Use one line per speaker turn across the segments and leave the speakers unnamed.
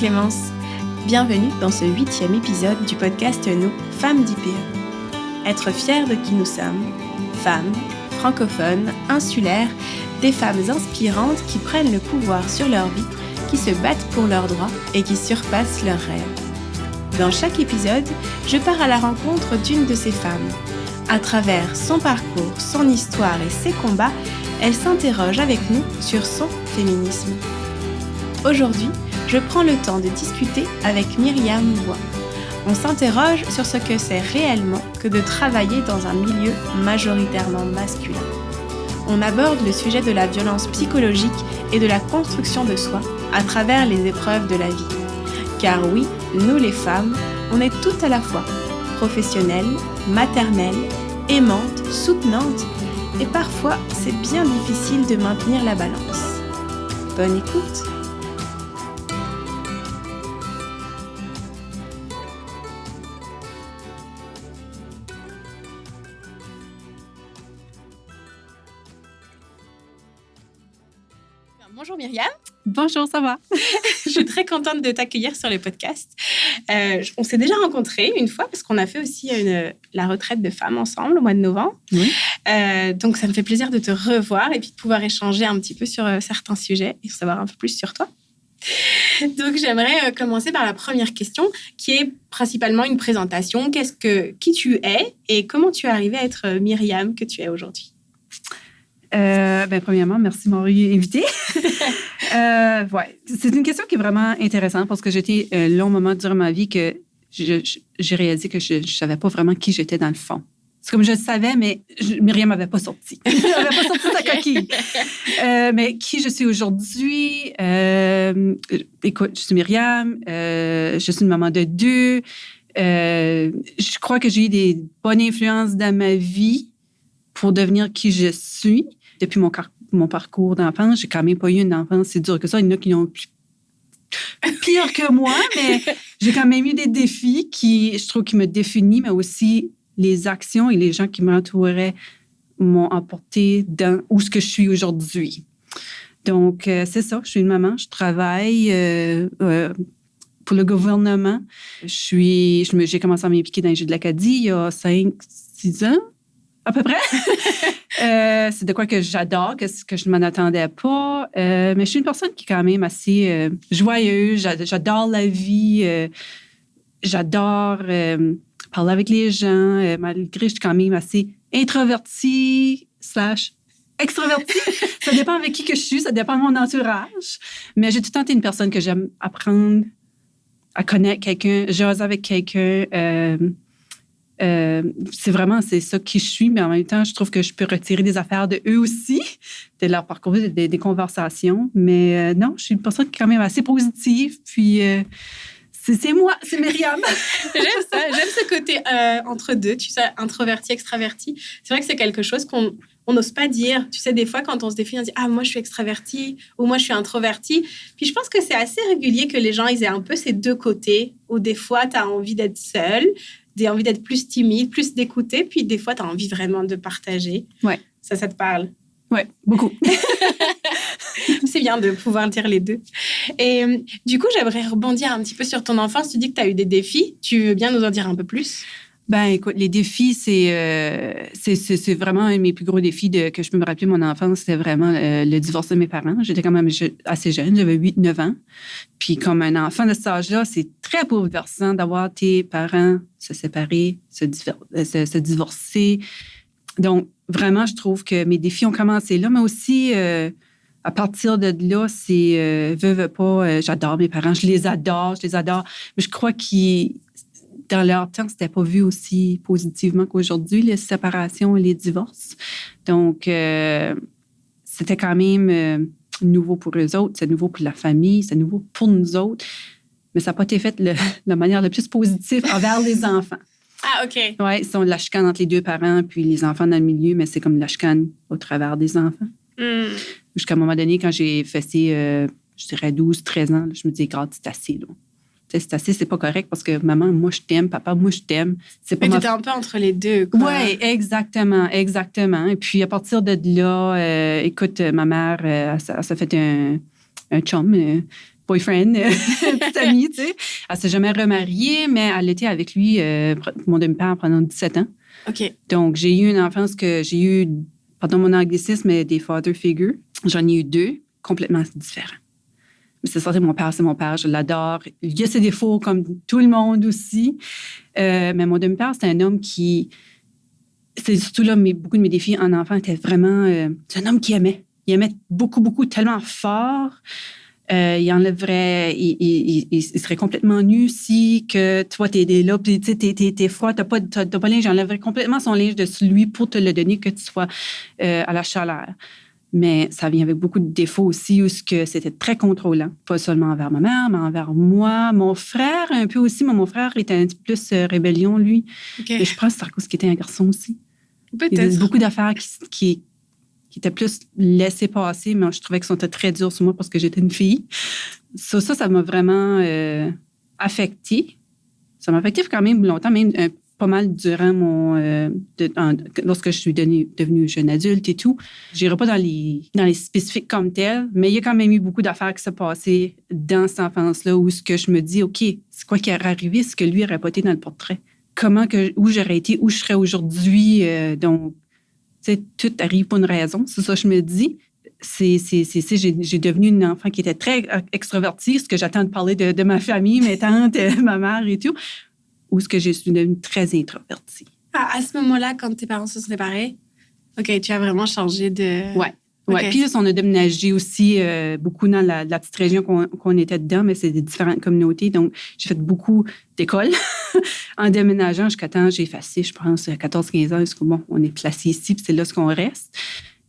Clémence. Bienvenue dans ce 8e épisode du podcast Nos Femmes d'IPE. Être fière de qui nous sommes, femmes, francophones, insulaires, des femmes inspirantes qui prennent le pouvoir sur leur vie, qui se battent pour leurs droits et qui surpassent leurs rêves. Dans chaque épisode, je pars à la rencontre d'une de ces femmes. À travers son parcours, son histoire et ses combats, elle s'interroge avec nous sur son féminisme. Aujourd'hui, je prends le temps de discuter avec Myriam Bois. On s'interroge sur ce que c'est réellement que de travailler dans un milieu majoritairement masculin. On aborde le sujet de la violence psychologique et de la construction de soi à travers les épreuves de la vie. Car oui, nous les femmes, on est toutes à la fois professionnelles, maternelles, aimantes, soutenantes, et parfois c'est bien difficile de maintenir la balance. Bonne écoute! Bonjour Myriam.
Bonjour, ça va?
Je suis très contente de t'accueillir sur le podcast. On s'est déjà rencontrés une fois parce qu'on a fait aussi la retraite de femmes ensemble au mois de novembre.
Oui.
Donc, ça me fait plaisir de te revoir et puis de pouvoir échanger un petit peu sur certains sujets et savoir un peu plus sur toi. Donc, j'aimerais commencer par la première question qui est principalement une présentation. Qui tu es et comment tu es arrivée à être Myriam que tu es aujourd'hui?
Premièrement, merci de m'avoir invitée. C'est une question qui est vraiment intéressante parce que j'étais un long moment durant ma vie que j'ai réalisé que je ne savais pas vraiment qui j'étais dans le fond. C'est comme je le savais, mais Myriam m'avait pas sorti. Elle n'avait pas sorti sa coquille. Mais qui je suis aujourd'hui? Écoute, je suis Myriam. Je suis une maman de 2. Je crois que j'ai eu des bonnes influences dans ma vie pour devenir qui je suis. Depuis mon parcours d'enfance, j'ai quand même pas eu une enfance si dure que ça. Il y en a qui ont pire que moi, mais j'ai quand même eu des défis je trouve, qui me définissent, mais aussi les actions et les gens qui m'entouraient m'ont emporté dans où ce que je suis aujourd'hui. Donc, c'est ça. Je suis une maman. Je travaille pour le gouvernement. J'ai commencé à m'impliquer dans les Jeux de l'Acadie il y a 5-6 ans. À peu près. C'est de quoi que j'adore, que je ne m'en attendais pas. Mais je suis une personne qui est quand même assez joyeuse. J'adore la vie. J'adore parler avec les gens. Malgré que je suis quand même assez introvertie / extravertie. Ça dépend avec qui que je suis. Ça dépend de mon entourage. Mais j'ai tout le temps été une personne que j'aime apprendre à connaître quelqu'un, jaser avec quelqu'un. C'est ça qui je suis, mais en même temps, je trouve que je peux retirer des affaires de eux aussi, de leur parcours, des conversations. Mais non, je suis une personne qui est quand même assez positive. Puis, c'est moi, c'est Myriam.
J'aime ça. J'aime ce côté entre deux, tu sais, introverti, extraverti. C'est vrai que c'est quelque chose qu'on n'ose pas dire. Tu sais, des fois, quand on se définit, on dit « Ah, moi, je suis extraverti » ou « Moi, je suis introverti ». Puis, je pense que c'est assez régulier que les gens ils aient un peu ces deux côtés où des fois, tu as envie d'être seule, tu as envie d'être plus timide, plus d'écouter, puis des fois, tu as envie vraiment de partager.
Ouais.
Ça te parle?
Ouais, beaucoup.
C'est bien de pouvoir dire les deux. Et du coup, j'aimerais rebondir un petit peu sur ton enfance. Tu dis que tu as eu des défis. Tu veux bien nous en dire un peu plus? Ben,
écoute, les défis, c'est vraiment un de mes plus gros défis que je peux me rappeler de mon enfance. C'était vraiment le divorce de mes parents. J'étais quand même assez jeune, j'avais 8-9 ans. Puis comme un enfant de cet âge-là, c'est très bouleversant d'avoir tes parents se séparer, se divorcer. Donc, vraiment, je trouve que mes défis ont commencé là, mais aussi à partir de là, c'est veux pas, j'adore mes parents, je les adore. Mais je crois dans leur temps, c'était pas vu aussi positivement qu'aujourd'hui, les séparations et les divorces. Donc, c'était quand même nouveau pour eux autres, c'est nouveau pour la famille, c'est nouveau pour nous autres. Mais ça n'a pas été fait de la manière la plus positive envers les enfants.
Ah, OK.
Oui, ils sont de la chicane entre les deux parents, puis les enfants dans le milieu, mais c'est comme de la chicane au travers des enfants. Jusqu'à un moment donné, quand j'ai fait je dirais 12-13 ans, là, je me disais, regarde, c'est assez, là. C'est assez, c'est pas correct parce que maman, moi, je t'aime, papa, moi, je t'aime.
Mais tu étais un peu entre les deux, quoi.
Oui, exactement. Et puis, à partir de là, écoute, ma mère, elle s'est fait un chum boyfriend, petite amie, tu sais. Elle s'est jamais remariée, mais elle était avec lui, mon demi-père, pendant 17 ans.
OK.
Donc, j'ai eu une enfance que j'ai eu, pardon mon anglicisme, des father figures. J'en ai eu 2, complètement différents. Mais c'est certain, mon père, c'est mon père, je l'adore. Il y a ses défauts, comme tout le monde aussi. Mais mon demi-père, c'est un homme qui... C'est surtout là, beaucoup de mes défis en enfant étaient vraiment... c'est un homme qui aimait. Il aimait beaucoup, beaucoup, tellement fort. Il enlèverait... Il serait complètement nu si que toi, t'es là, puis tu sais, t'es froid, t'as pas de linge. J'enlèverais complètement son linge de lui pour te le donner, que tu sois à la chaleur. Mais ça vient avec beaucoup de défauts aussi, où c'était très contrôlant. Pas seulement envers ma mère, mais envers moi. Mon frère, un peu aussi. Mais mon frère était un petit peu plus rébellion, lui.
Okay.
Et je pense que c'est à cause qu'il était un garçon aussi.
Peut-être.
Il y avait beaucoup d'affaires qui étaient plus laissées passer, mais je trouvais qu'ils étaient très durs sur moi parce que j'étais une fille. Ça m'a vraiment affectée. Ça m'a affectée quand même longtemps, même pas mal durant lorsque je suis devenue jeune adulte et tout. Je n'irai pas dans les spécifiques comme tel, mais il y a quand même eu beaucoup d'affaires qui se passaient dans cette enfance-là où ce que je me dis, OK, c'est quoi qui aurait arrivé si que lui aurait pas été dans le portrait? Où j'aurais été, où je serais aujourd'hui? Donc, tu sais, tout arrive pour une raison. C'est ça que je me dis. J'ai devenu une enfant qui était très extrovertie, ce que j'attends de parler de ma famille, mes tantes, ma mère et tout. Ou est-ce que je suis devenue très introvertie?
À ce moment-là, quand tes parents se sont séparés, OK, tu as vraiment changé de...
Ouais.
Okay.
Puis là, on a déménagé aussi beaucoup dans la petite région qu'on était dedans, mais c'est des différentes communautés. Donc, j'ai fait beaucoup d'écoles en déménageant jusqu'à temps, j'ai effacé, je pense, 14-15 ans, parce que bon, on est placé ici, puis c'est là ce qu'on reste.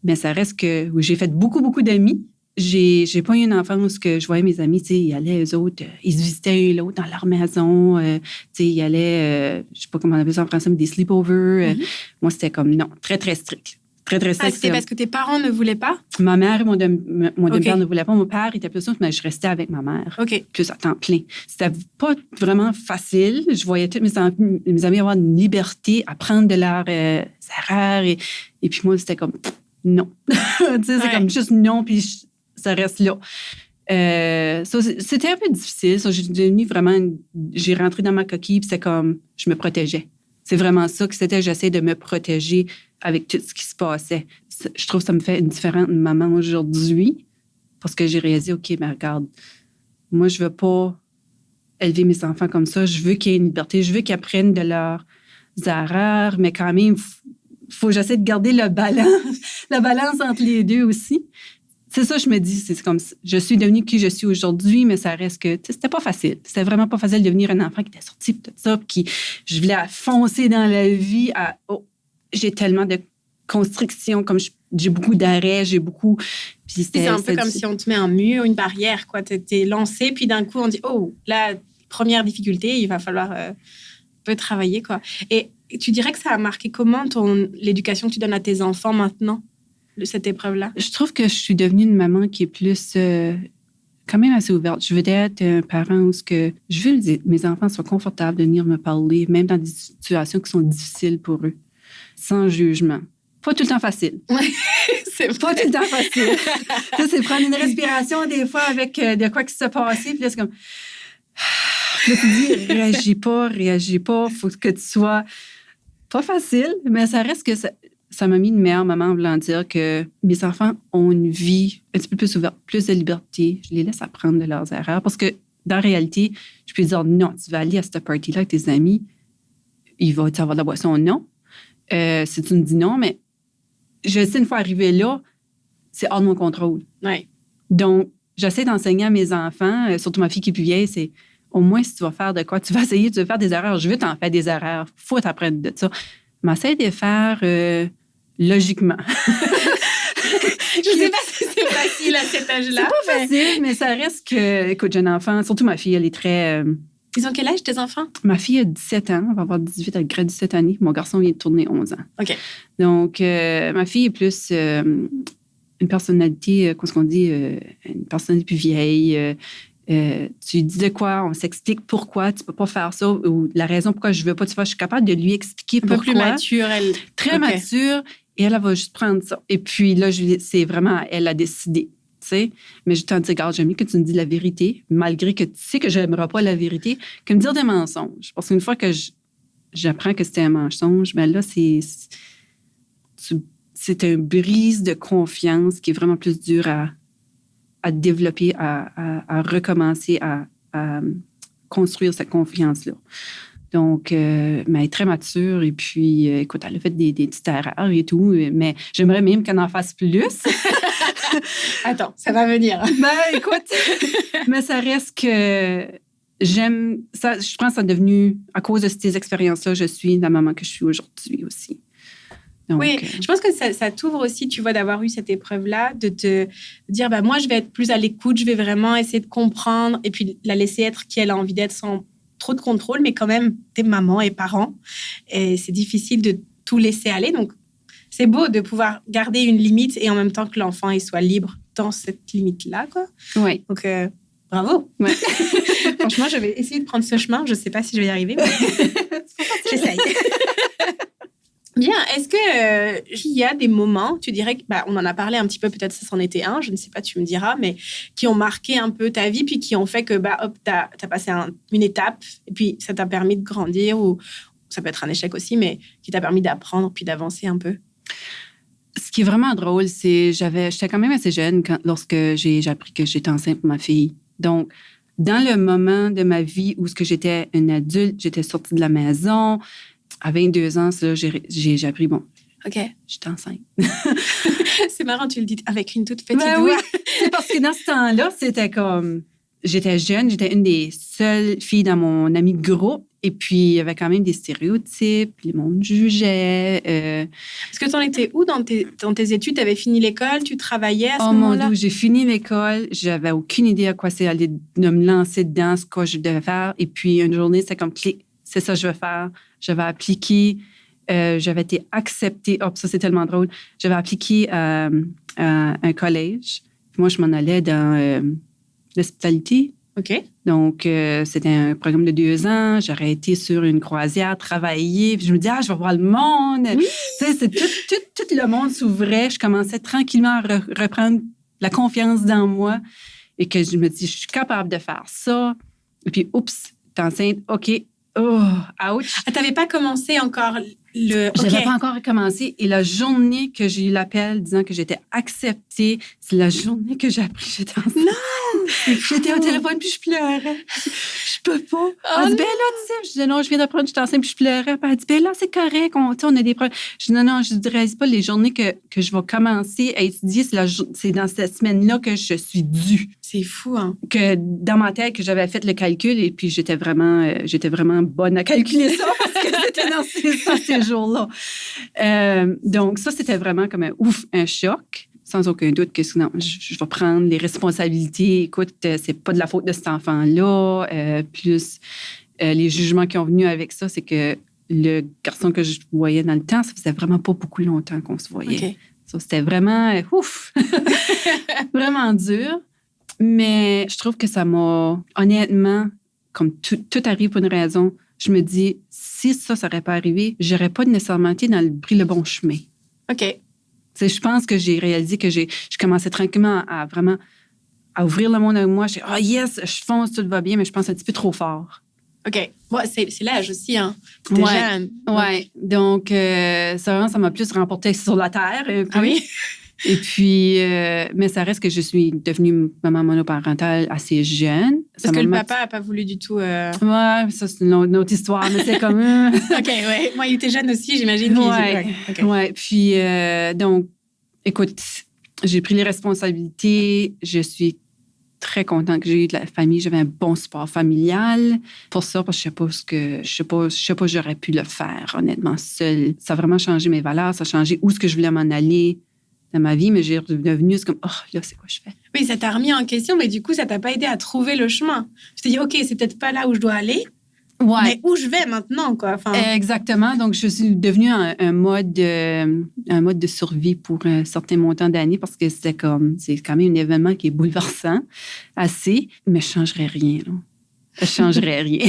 Mais ça reste que j'ai fait beaucoup, beaucoup d'amis. J'ai pas eu une enfance que je voyais mes amis, tu sais, ils allaient, eux autres, ils se visitaient un l'autre dans leur maison, tu sais, ils allaient, je sais pas comment on appelle ça en français, mais des sleepovers. Moi, c'était comme, non, très, très strict. Très, très strict.
C'était parce que tes parents ne voulaient pas?
Ma mère et mon demi-père ne voulaient pas. Mon père était plus sûr, mais je restais avec ma mère.
OK.
Plus à temps plein. C'était pas vraiment facile. Je voyais tous mes amis avoir une liberté à prendre de leurs erreurs. Et puis moi, c'était comme, non. Tu sais, c'est comme juste non, puis ça reste là. C'était un peu difficile. J'ai rentré dans ma coquille, puis c'est comme, je me protégeais. C'est vraiment ça que c'était. J'essaie de me protéger avec tout ce qui se passait. Je trouve que ça me fait une différente maman aujourd'hui parce que j'ai réalisé, OK, mais regarde, moi, je veux pas élever mes enfants comme ça. Je veux qu'ils aient une liberté. Je veux qu'ils apprennent de leurs erreurs, mais quand même, faut que j'essaie de garder la balance entre les deux aussi. C'est ça, je me dis, c'est comme je suis devenue qui je suis aujourd'hui, mais ça reste que c'était pas facile. C'était vraiment pas facile de devenir un enfant qui était sorti de tout ça, puis je voulais foncer dans la vie. J'ai tellement de constrictions, comme j'ai beaucoup d'arrêts, j'ai beaucoup...
Puis c'est un peu comme si on te met un mur, une barrière, quoi. T'es lancé, puis d'un coup, on dit, oh, la première difficulté, il va falloir un peu travailler, quoi. Et tu dirais que ça a marqué comment l'éducation que tu donnes à tes enfants maintenant? Cette épreuve-là? Je trouve que je suis devenue une maman qui est plus quand même assez ouverte. Je veux être un parent où je veux que mes enfants soient confortables de venir me parler, même dans des situations qui sont difficiles pour eux, sans jugement. Pas tout le temps facile. Oui, c'est
pas tout le temps facile. Ça, c'est prendre une respiration des fois avec de quoi qui s'est passé, puis là, c'est comme... Là, tu dis, réagis pas, faut que tu sois... Pas facile, mais ça reste que ça m'a mis une meilleure maman en voulant dire que mes enfants ont une vie un petit peu plus ouverte, plus de liberté. Je les laisse apprendre de leurs erreurs parce que, dans la réalité, je peux dire non, tu vas aller à cette party-là avec tes amis, il va y avoir de la boisson, non. Si tu me dis non, mais je sais une fois arrivé là, c'est hors de mon contrôle.
Ouais.
Donc, j'essaie d'enseigner à mes enfants, surtout ma fille qui est plus vieille, c'est au moins si tu vas faire de quoi, tu vas faire des erreurs. Je veux t'en faire des erreurs. Faut t'apprendre de ça. Mais essaie de les faire logiquement.
Je sais pas si c'est facile à cet âge-là.
C'est pas facile, mais ça reste que, écoute, jeune enfant, surtout ma fille, elle est très...
Ils ont quel âge, tes enfants?
Ma fille a 17 ans, elle va avoir 18, elle grade 17 années. Mon garçon vient de tourner 11 ans.
OK.
Donc, ma fille est plus une personnalité, qu'est-ce qu'on dit, une personnalité plus vieille. Tu dis de quoi, on s'explique pourquoi tu peux pas faire ça ou la raison pourquoi je veux pas. Tu vois, je suis capable de lui expliquer pourquoi.
Un peu plus mature, elle.
Très mature, et elle va juste prendre ça. Et puis là, c'est vraiment elle a décidé. tu sais. Mais je t'en dis, regarde, j'aime mieux que tu me dis la vérité, malgré que tu sais que je n'aimerais pas la vérité, que me dire des mensonges. Parce qu'une fois que j'apprends que c'était un mensonge, bien là, c'est un brise de confiance qui est vraiment plus dur à développer, à recommencer, à construire cette confiance-là. Donc, mais elle est très mature et puis, écoute, elle a fait des petites erreurs et tout, mais j'aimerais même qu'elle en fasse plus.
Attends, ça va venir.
Ben, écoute, mais ça reste que j'aime ça. Je pense que ça a devenu, à cause de ces expériences-là, je suis la maman que je suis aujourd'hui aussi. Donc,
oui, je pense que ça t'ouvre aussi, tu vois, d'avoir eu cette épreuve-là, de te dire, bah, moi, je vais être plus à l'écoute, je vais vraiment essayer de comprendre et puis la laisser être qui elle a envie d'être sans trop de contrôle, mais quand même, t'es maman et parent. Et c'est difficile de tout laisser aller. Donc, c'est beau de pouvoir garder une limite et en même temps que l'enfant il soit libre dans cette limite-là, quoi.
Oui.
Donc, bravo.
Ouais.
Franchement, je vais essayer de prendre ce chemin. Je ne sais pas si je vais y arriver, mais j'essaye. Bien, est-ce qu'il y a des moments, tu dirais, on en a parlé un petit peu, peut-être ça c'en était un, je ne sais pas, tu me diras, mais qui ont marqué un peu ta vie, puis qui ont fait que, hop, t'as passé une étape, et puis ça t'a permis de grandir, ou ça peut être un échec aussi, mais qui t'a permis d'apprendre, puis d'avancer un peu?
Ce qui est vraiment drôle, c'est j'étais quand même assez jeune lorsque j'ai appris que j'étais enceinte pour ma fille. Donc, dans le moment de ma vie où j'étais une adulte, j'étais sortie de la maison. À 22 ans, ça, j'ai appris, bon,
OK.
J'étais enceinte.
C'est marrant, tu le dis avec une toute petite voix.
Oui, c'est parce que dans ce temps-là, c'était comme... J'étais jeune, j'étais une des seules filles dans mon ami de groupe. Et puis, il y avait quand même des stéréotypes. Le monde jugeait.
Est-ce que tu en étais où dans tes études? Tu avais fini l'école? Tu travaillais à ce moment-là?
Oh mon Dieu, j'ai fini l'école. J'avais aucune idée à quoi c'est aller de me lancer dedans, ce que je devais faire. Et puis, une journée, c'est comme clic. C'est ça que je vais faire. J'avais appliqué. J'avais été acceptée. Oh, ça, c'est tellement drôle. J'avais appliqué à un collège. Moi, je m'en allais dans l'hospitalité.
OK.
Donc, c'était un programme de 2 ans. J'aurais été sur une croisière, travailler. Puis je me disais, je vais voir le monde.
Oui.
Tu sais, tout le monde s'ouvrait. Je commençais tranquillement à reprendre la confiance dans moi. Et que je me dis, je suis capable de faire ça. Et puis, oups, t'es enceinte. OK. Oh, ouch.
Ah, t'avais pas commencé encore le...
Je n'avais pas encore commencé. Et la journée que j'ai eu l'appel disant que j'étais acceptée, c'est la journée que j'ai appris que j'étais enceinte.
Non!
J'étais au téléphone puis je pleurais. Je peux pas. Elle dit, ben là, tu sais. Je disais, non, je viens d'apprendre que j'étais enceinte puis je pleurais. Puis elle dit, ben là, c'est correct. On a des problèmes. Je dis, non, je ne réalise pas les journées que je vais commencer à étudier. C'est dans cette semaine-là que je suis due.
C'est fou, hein?
Que dans ma tête, que j'avais fait le calcul et puis j'étais vraiment bonne à calculer ça parce que c'était dans ces jours-là. Donc, ça, c'était vraiment comme un choc. Sans aucun doute que sinon, je vais prendre les responsabilités. Écoute, c'est pas de la faute de cet enfant-là. Plus les jugements qui ont venu avec ça, c'est que le garçon que je voyais dans le temps, ça faisait vraiment pas beaucoup longtemps qu'on se voyait.
Okay.
Ça, c'était vraiment, vraiment dur. Mais je trouve que ça m'a, honnêtement, comme tout arrive pour une raison, je me dis, si ça n'aurait pas arrivé, j'aurais pas nécessairement été pris le bon chemin.
OK.
Je pense que j'ai réalisé que je commençais tranquillement à vraiment à ouvrir le monde avec moi. Je dis, yes, je fonce, tout va bien, mais je pense un petit peu trop fort.
OK. Ouais, c'est l'âge aussi, hein. T'es jeune.
Oui. Donc, ça m'a plus remporté sur la terre.
Ah oui?
Et puis, mais ça reste que je suis devenue maman monoparentale assez jeune.
Parce que le papa n'a pas voulu du tout...
Oui, ça, c'est une autre histoire, mais c'est comme...
OK, oui. Moi, il était jeune aussi, j'imagine.
Oui. Puis, donc, écoute, j'ai pris les responsabilités. Je suis très contente que j'ai eu de la famille. J'avais un bon support familial pour ça, parce que je sais pas j'aurais pu le faire, honnêtement, seule. Ça a vraiment changé mes valeurs. Ça a changé où est-ce que je voulais m'en aller dans ma vie, mais j'ai redevenu, c'est comme, là, c'est quoi je fais?
Oui, ça t'a remis en question, mais du coup, ça t'a pas aidé à trouver le chemin. Tu t'es dit, OK, c'est peut-être pas là où je dois aller, mais où je vais maintenant, quoi. Enfin...
Exactement. Donc, je suis devenue un mode de survie pour un certain montant d'années parce que c'est quand même un événement qui est bouleversant, assez, mais je changerais rien, là. Je changerais rien.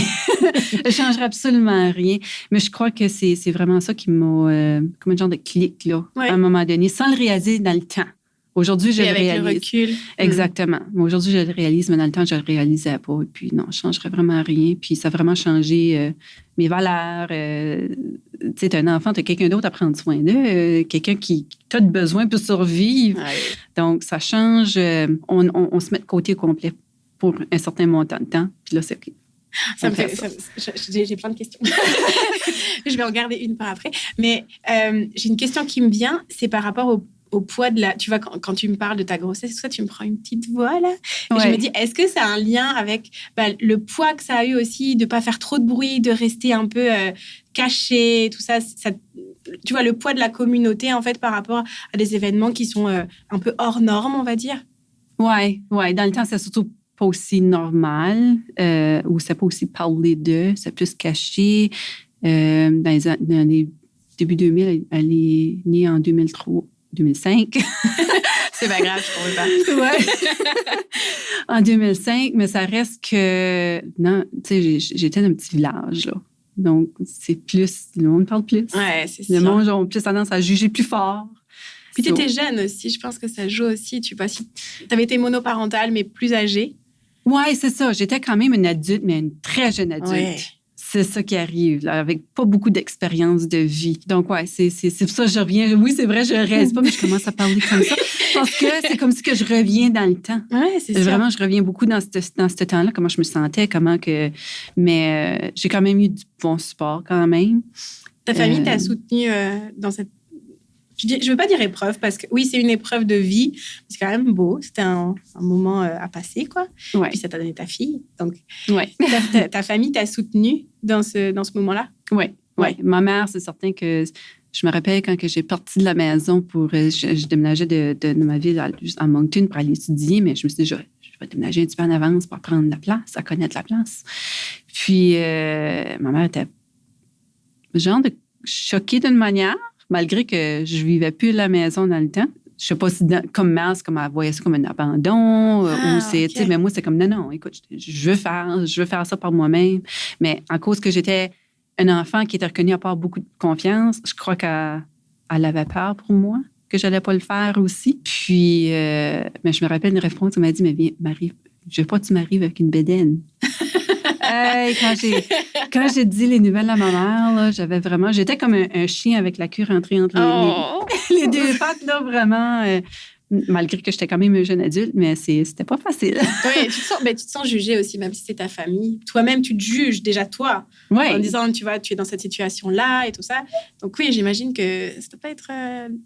Je changerais absolument rien. Mais je crois que c'est vraiment ça qui m'a... comme un genre de clic, là, à un moment donné, sans le réaliser dans le temps. Aujourd'hui, je
Et
le
avec
réalise.
le recul.
Exactement. Aujourd'hui, je le réalise, mais dans le temps, je ne le réalisais pas. Et puis, non, je ne changerais vraiment rien. Puis, ça a vraiment changé mes valeurs. Tu sais, tu as un enfant, tu as quelqu'un d'autre à prendre soin d'eux, quelqu'un qui a de besoin pour survivre.
Ouais.
Donc, ça change. On se met de côté au complet pour un certain montant de temps. Puis là, c'est OK.
Ça me fait, j'ai plein de questions. Je vais en garder une par après. Mais j'ai une question qui me vient, c'est par rapport au poids de la... Tu vois, quand tu me parles de ta grossesse, ça, tu me prends une petite voix, là. Et je me dis, est-ce que ça a un lien avec le poids que ça a eu aussi, de ne pas faire trop de bruit, de rester un peu caché, tout ça, tu vois, le poids de la communauté, en fait, par rapport à des événements qui sont un peu hors normes, on va dire?
Oui. Dans le temps, c'est surtout pas aussi normal, ou c'est pas aussi parlé d'eux, c'est plus caché. Dans les débuts 2000, elle est née en 2005.
C'est pas grave, je comprends pas.
Ouais. En 2005, mais ça reste que... Non, tu sais, j'étais dans un petit village, là. Donc, c'est plus... Le monde parle plus.
Ouais, c'est sûr.
Le monde a plus tendance à juger plus fort.
Puis tu étais jeune aussi, je pense que ça joue aussi. Tu vois, si tu avais été monoparentale, mais plus âgée.
Oui, c'est ça. J'étais quand même une adulte, mais une très jeune adulte. Ouais. C'est ça qui arrive, là, avec pas beaucoup d'expérience de vie. Donc, ouais, c'est pour ça que je reviens. Oui, c'est vrai, je ne réalise pas, mais je commence à parler comme ça. Parce que c'est comme si que je reviens dans le temps.
Oui, c'est sûr.
Vraiment, je reviens beaucoup dans ce temps-là, comment je me sentais, comment que... Mais j'ai quand même eu du bon support quand même.
Ta famille t'a soutenue dans cette... Je ne veux pas dire épreuve, parce que oui, c'est une épreuve de vie. C'est quand même beau. C'était un moment à passer, quoi.
Ouais.
Puis ça t'a donné ta fille. Donc,
ouais.
ta famille t'a soutenue dans ce moment-là?
Oui. Ma mère, c'est certain que... Je me rappelle quand j'ai parti de la maison pour... je déménageais de ma ville à Moncton pour aller étudier, mais je me suis dit, je vais déménager un petit peu en avance pour prendre la place, à connaître la place. Puis, ma mère était genre choquée d'une manière, malgré que je ne vivais plus à la maison dans le temps. Je ne sais pas si, comme mère, c'est comme elle voyait ça comme un abandon, ou c'est... Okay. Mais moi, c'est comme, non, écoute, je veux faire ça par moi-même. Mais en cause que j'étais un enfant qui était reconnu à part beaucoup de confiance, je crois qu'elle avait peur pour moi, que je n'allais pas le faire aussi. Puis, mais je me rappelle une réponse, elle m'a dit, mais viens, Marie, je veux pas que tu m'arrives avec une bédaine. Hey, quand j'ai dit les nouvelles à ma mère, là, j'étais comme un chien avec la queue rentrée entre les deux pattes, là, vraiment. Malgré que j'étais quand même un jeune adulte, mais c'était pas facile.
Oui, tu te sens jugée aussi, même si c'est ta famille. Toi-même, tu te juges déjà, toi, en disant, tu vois, tu es dans cette situation-là et tout ça. Donc oui, j'imagine que ça ne doit pas être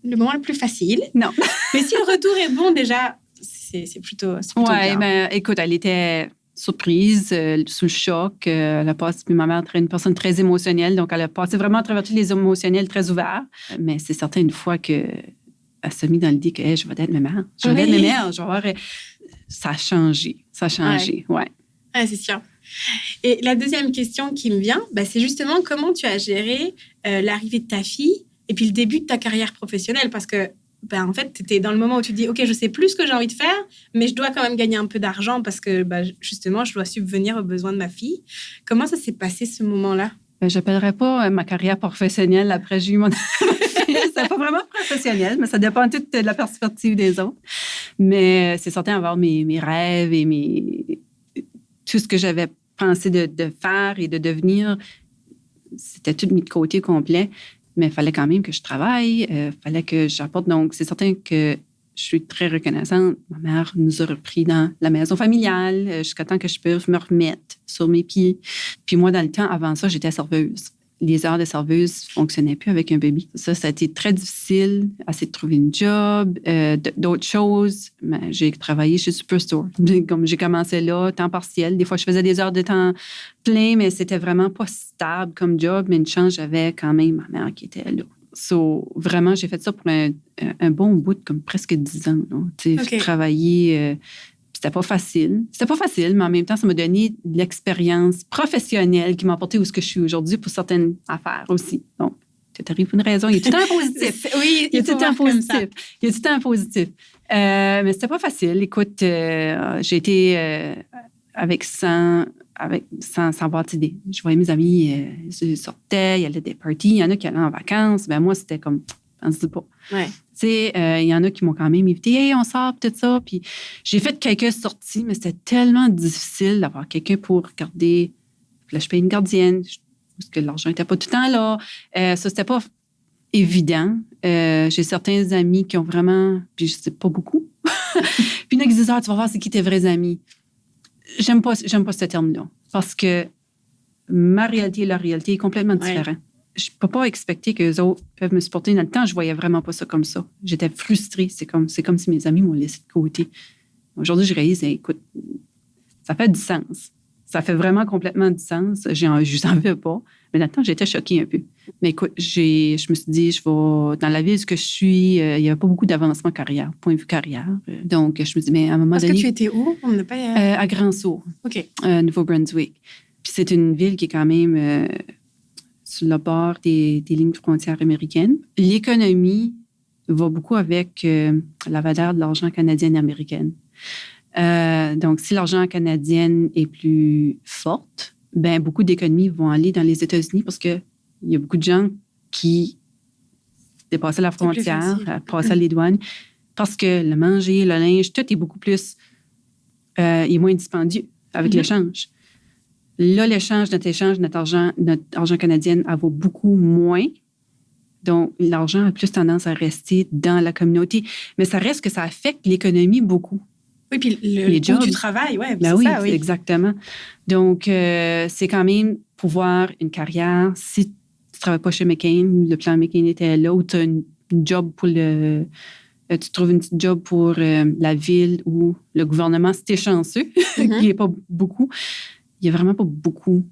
le moment le plus facile.
Non.
Mais si le retour est bon, déjà, c'est plutôt bien.
Ben, écoute, elle était surprise, sous le choc. Elle a passé, puis ma mère est une personne très émotionnelle, donc elle a passé vraiment à travers tous les émotionnels très ouverts. Mais c'est certain, une fois qu'elle s'est mise dans l'idée que je vais être ma mère, je vais être ma mère, ça a changé. Ouais.
C'est sûr. Et la deuxième question qui me vient, c'est justement comment tu as géré l'arrivée de ta fille et puis le début de ta carrière professionnelle, parce que en fait, tu étais dans le moment où tu te dis, OK, je sais plus ce que j'ai envie de faire, mais je dois quand même gagner un peu d'argent parce que, justement, je dois subvenir aux besoins de ma fille. Comment ça s'est passé, ce moment-là?
J'appellerais pas ma carrière professionnelle après j'ai eu mon fille. C'est pas vraiment professionnel, mais ça dépend tout de la perspective des autres. Mais c'est certain avoir mes rêves et tout ce que j'avais pensé de faire et de devenir, c'était tout mis de côté complet. Mais il fallait quand même que je travaille, il fallait que j'apporte. Donc, c'est certain que je suis très reconnaissante. Ma mère nous a repris dans la maison familiale jusqu'à temps que je puisse me remettre sur mes pieds. Puis moi, dans le temps, avant ça, j'étais serveuse. Les heures de serveuse ne fonctionnaient plus avec un bébé. Ça a été très difficile, essayer de trouver une job, d'autres choses. Mais j'ai travaillé chez Superstore. Comme j'ai commencé là, temps partiel. Des fois, je faisais des heures de temps plein, mais c'était vraiment pas stable comme job. Mais une chance, j'avais quand même ma mère qui était là. Vraiment, j'ai fait ça pour un bon bout de comme presque 10 ans. Okay. J'ai travaillé... C'était pas facile, mais en même temps, ça m'a donné de l'expérience professionnelle qui m'a apporté où ce que je suis aujourd'hui pour certaines affaires aussi. Donc, tu arrives pour une raison. Il y a tout le temps positif.
Oui, il y a tout le temps positif.
Il y a tout le temps positif. Mais c'était pas facile. Écoute, j'ai été avec sans avoir d'idée. Je voyais mes amis, ils sortaient, ils allaient à des parties. Il y en a qui allaient en vacances. Ben moi, c'était comme pense pas.
Ouais.
Tu sais, il y en a qui m'ont quand même invité, hey, on sort, tout ça. Puis j'ai fait quelques sorties, mais c'était tellement difficile d'avoir quelqu'un pour regarder. Puis là, je paye une gardienne, parce que l'argent n'était pas tout le temps là. Ça, c'était pas évident. J'ai certains amis qui ont vraiment, puis je sais pas beaucoup. Puis il y en a qui disent, tu vas voir c'est qui tes vrais amis. J'aime pas ce terme-là, parce que ma réalité et leur réalité est complètement différente. Je peux pas expecter que les autres peuvent me supporter. Dans le temps, je voyais vraiment pas ça comme ça. J'étais frustrée. C'est comme si mes amis m'ont laissé de côté. Aujourd'hui, je réalise, écoute, ça fait du sens. Ça fait vraiment complètement du sens. Je n'en veux pas. Mais dans le temps, j'étais choquée un peu. Mais écoute, je me suis dit, dans la ville où je suis, il n'y avait pas beaucoup d'avancement carrière, point de vue carrière. Donc, je me dis, mais à un moment donné...
Parce que tu étais où? On n'a pas...
à Grand-Sault, Nouveau-Brunswick. Puis c'est une ville qui est quand même sur le bord des lignes frontières américaines. L'économie va beaucoup avec la valeur de l'argent canadien et américaine. Donc, si l'argent canadien est plus forte, ben beaucoup d'économies vont aller dans les États-Unis parce qu'il y a beaucoup de gens qui dépassaient la frontière, passaient les douanes, parce que le manger, le linge, tout est beaucoup plus... est moins dispendieux avec l'échange. Là, notre argent canadien, elle vaut beaucoup moins. Donc, l'argent a plus tendance à rester dans la communauté. Mais ça reste que ça affecte l'économie beaucoup.
Oui, puis les jobs du travail, ouais,
ben oui, ça, oui, exactement. Donc, c'est quand même pouvoir une carrière. Si tu ne travailles pas chez McCain, le plan McCain était là, ou tu as une job pour tu trouves une petite job pour la ville ou le gouvernement, si tu es chanceux, il n'y a pas beaucoup. Il n'y a vraiment pas beaucoup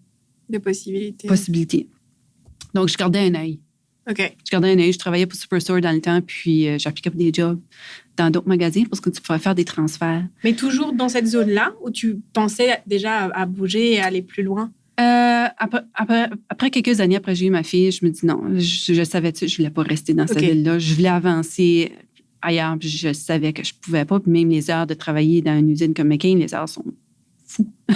de possibilités.
Donc, je gardais un œil.
OK.
Je travaillais pour Superstore dans le temps, puis j'appliquais pour des jobs dans d'autres magasins parce que tu pouvais faire des transferts.
Mais toujours dans cette zone-là où tu pensais déjà à bouger et à aller plus loin?
Après quelques années, après j'ai eu ma fille, je me dis non, je savais que je ne voulais pas rester dans cette ville-là. Je voulais avancer ailleurs, puis je savais que je ne pouvais pas. Puis même les heures de travailler dans une usine comme McCain, les heures sont fous. Ouais.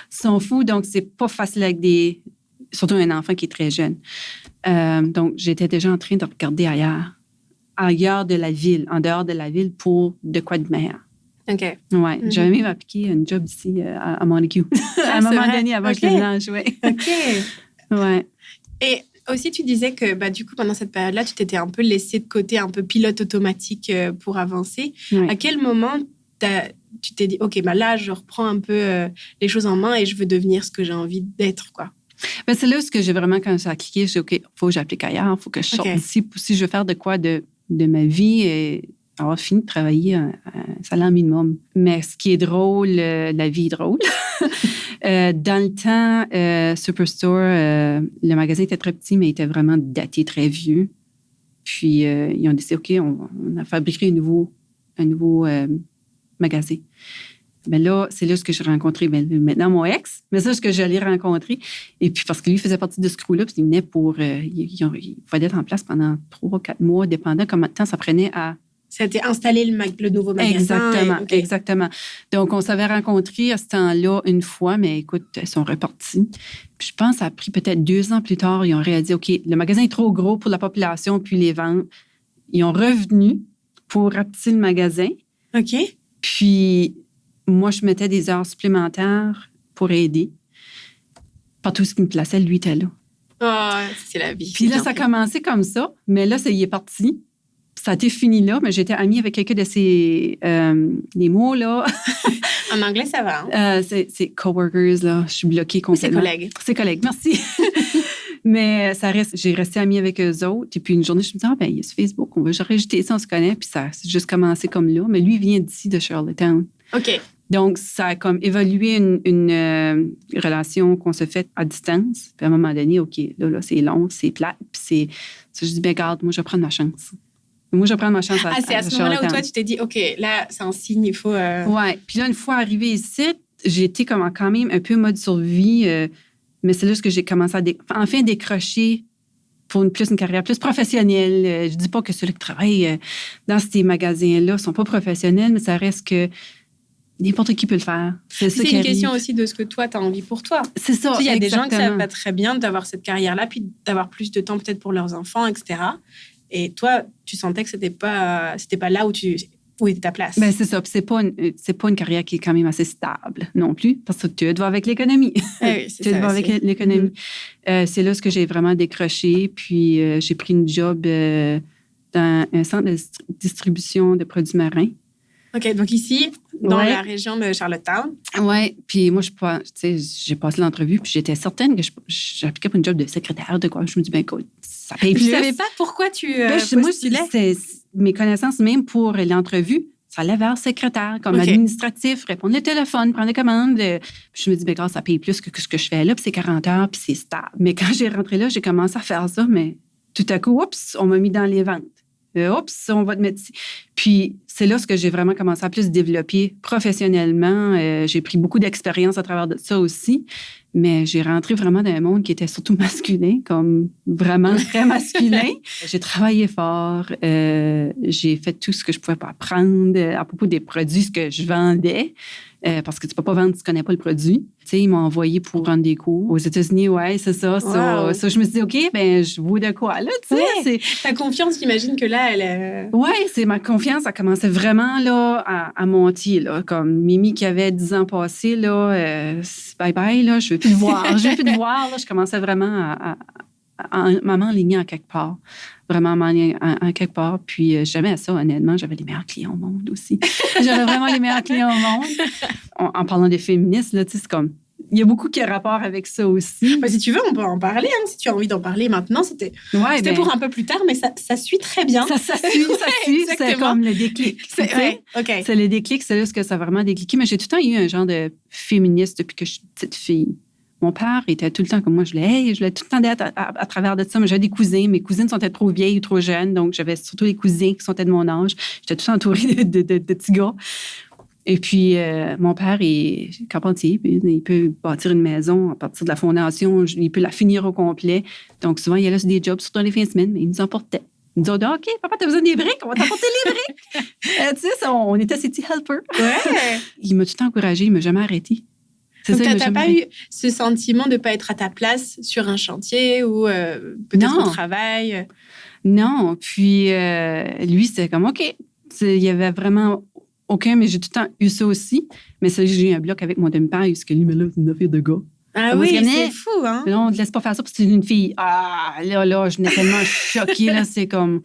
sont fous, donc c'est pas facile avec surtout un enfant qui est très jeune. Donc, j'étais déjà en train de regarder ailleurs de la ville, en dehors de la ville, pour de quoi de meilleur.
OK.
Ouais. J'avais même appliqué un job ici à Montague. À un moment donné, avant que je déménage, oui.
OK.
Ouais.
Et aussi, tu disais que du coup, pendant cette période-là, tu t'étais un peu laissé de côté, un peu pilote automatique pour avancer. Ouais. À quel moment tu t'es dit, OK, là, je reprends un peu les choses en main et je veux devenir ce que j'ai envie d'être, quoi?
Ben, c'est là où j'ai vraiment, quand ça a cliqué, j'ai dit, OK, il faut que j'applique ailleurs, il faut que je sorte d'ici. Si je veux faire de quoi de ma vie et avoir fini de travailler à un salaire minimum. Mais ce qui est drôle, la vie est drôle. Dans le temps, Superstore, le magasin était très petit, mais il était vraiment daté, très vieux. Puis, ils ont décidé, OK, on a fabriqué un nouveau magasin. Mais là, c'est là ce que j'ai rencontré maintenant mon ex, mais c'est ce que j'allais rencontrer. Et puis, parce que lui faisait partie de ce crew-là, puis il venait il fallait être en place pendant 3-4 mois, dépendant combien de temps ça prenait à...
C'était installer le nouveau magasin.
Exactement. Donc, on s'avait rencontrés à ce temps-là une fois, mais écoute, ils sont repartis. Puis je pense que ça a pris peut-être 2 ans plus tard, ils ont réalisé, OK, le magasin est trop gros pour la population, puis les ventes. Ils ont revenu pour rapetisser le magasin.
OK.
Puis... moi, je mettais des heures supplémentaires pour aider. Partout ce qui me plaçait, lui était là.
Oh, c'est la vie.
Puis là, ça a commencé comme ça. Mais là, ça y est parti. Ça a été fini là. Mais j'étais amie avec quelqu'un de ces... les mots, là.
En anglais, ça va. Hein?
C'est coworkers, là. Je suis bloquée complètement.
C'est
collègues, merci. Mais j'ai resté amie avec eux autres. Et puis une journée, je me dis, il y a ce Facebook. On va rajouter ça, on se connaît. Puis ça a juste commencé comme là. Mais lui, il vient d'ici, de Charlottetown.
OK.
Donc, ça a comme évolué une relation qu'on se fait à distance. Puis à un moment donné, OK, là c'est long, c'est plate. Puis je dis, regarde, moi, je vais prendre ma chance.
C'est à ce moment-là où toi, tu t'es dit, OK, là, c'est un signe, il faut...
Oui. Puis là, une fois arrivée ici, j'ai été comme quand même un peu mode survie. Mais c'est là que j'ai commencé à enfin décrocher pour une carrière plus professionnelle. Je dis pas que ceux qui travaillent dans ces magasins-là sont pas professionnels, mais ça reste que n'importe qui peut le faire. C'est
une question aussi de ce que toi, tu as envie pour toi.
C'est ça,
il y a des gens qui ne savent pas très bien d'avoir cette carrière-là, puis d'avoir plus de temps peut-être pour leurs enfants, etc. Et toi, tu sentais que c'était pas là où était ta place.
Ben, c'est ça. Puis c'est pas une carrière qui est quand même assez stable non plus, parce que tu dois avec l'économie.
Oui, c'est
tu
ça.
dois avec l'économie. C'est là ce que j'ai vraiment décroché. Puis j'ai pris une job dans un centre de distribution de produits marins.
OK, donc ici, dans la région de Charlottetown.
Oui, puis moi, j'ai passé l'entrevue, puis j'étais certaine que j'appliquais pour une job de secrétaire, de quoi. Je me dis, ben écoute, ça paye plus.
Je ne savais pas pourquoi tu postulais.
Moi, mes connaissances, même pour l'entrevue, ça allait vers secrétaire, comme administratif, répondre au téléphone, prendre des commandes. Puis je me dis, ben ça paye plus que ce que je fais là, puis c'est 40 heures, puis c'est stable. Mais quand j'ai rentré là, j'ai commencé à faire ça, mais tout à coup, oups, on m'a mis dans les ventes. Oups, on va te mettre ici. Puis c'est là ce que j'ai vraiment commencé à plus développer professionnellement. J'ai pris beaucoup d'expérience à travers de ça aussi, mais j'ai rentré vraiment dans un monde qui était surtout masculin, comme vraiment très masculin. J'ai travaillé fort, j'ai fait tout ce que je pouvais pas apprendre à propos des produits, ce que je vendais. Parce que tu peux pas vendre si tu connais pas le produit. Tu sais, ils m'ont envoyé pour prendre des cours aux États-Unis. Ouais, c'est ça. Wow. Ça, je me suis dit, OK, ben je vaux de quoi, là, tu sais.
Ta confiance, j'imagine que là, elle...
Oui, c'est ma confiance. Ça commençait vraiment, là, à monter, là. Comme Mimi qui avait 10 ans passés, là, bye-bye, là, je veux plus te voir. Je veux plus te voir, là. Je commençais vraiment à m'enligner en quelque part. Vraiment m'enligner en quelque part. Puis, jamais à ça, honnêtement, j'avais les meilleurs clients au monde aussi. J'avais vraiment les meilleurs clients au monde. En parlant des féministes, là, tu sais, c'est comme... Il y a beaucoup qui a rapport avec ça aussi.
Ben, si tu veux, on peut en parler. Hein, si tu as envie d'en parler maintenant, c'était pour un peu plus tard, mais ça suit très bien.
Ça suit. C'est comme le déclic. C'est le déclic, c'est là ce que ça a vraiment décliqué. Mais j'ai tout le temps eu un genre de féministe depuis que je suis petite fille. Mon père était tout le temps comme moi. Je voulais tout le temps d'être à travers de ça. Mais j'avais des cousins. Mes cousines sont trop vieilles ou trop jeunes. Donc, j'avais surtout les cousins qui sont de mon âge. J'étais tout le temps entourée de petits gars. Et puis, mon père est carpentier. Il peut bâtir une maison à partir de la fondation. Il peut la finir au complet. Donc, souvent, il y a là des jobs, surtout dans les fins de semaine, mais il nous emportait. Il nous disait, OK, papa, t'as besoin des briques, on va t'apporter les briques. Tu sais, on était ses petits helpers.
Ouais.
Il m'a tout le temps encouragée, il m'a jamais arrêté.
Donc, t'as pas eu ce sentiment de ne pas être à ta place sur un chantier ou peut-être au travail?
Non. Puis, lui, c'était comme, OK. Il y avait vraiment aucun, mais j'ai tout le temps eu ça aussi. Mais ça, j'ai eu un bloc avec mon demi-père, parce que lui, mais là, c'est une affaire de gars.
Ah oui, c'est fou, hein?
Non, on ne te laisse pas faire ça parce que c'est une fille. Ah, là, je venais tellement choquée, là, c'est comme...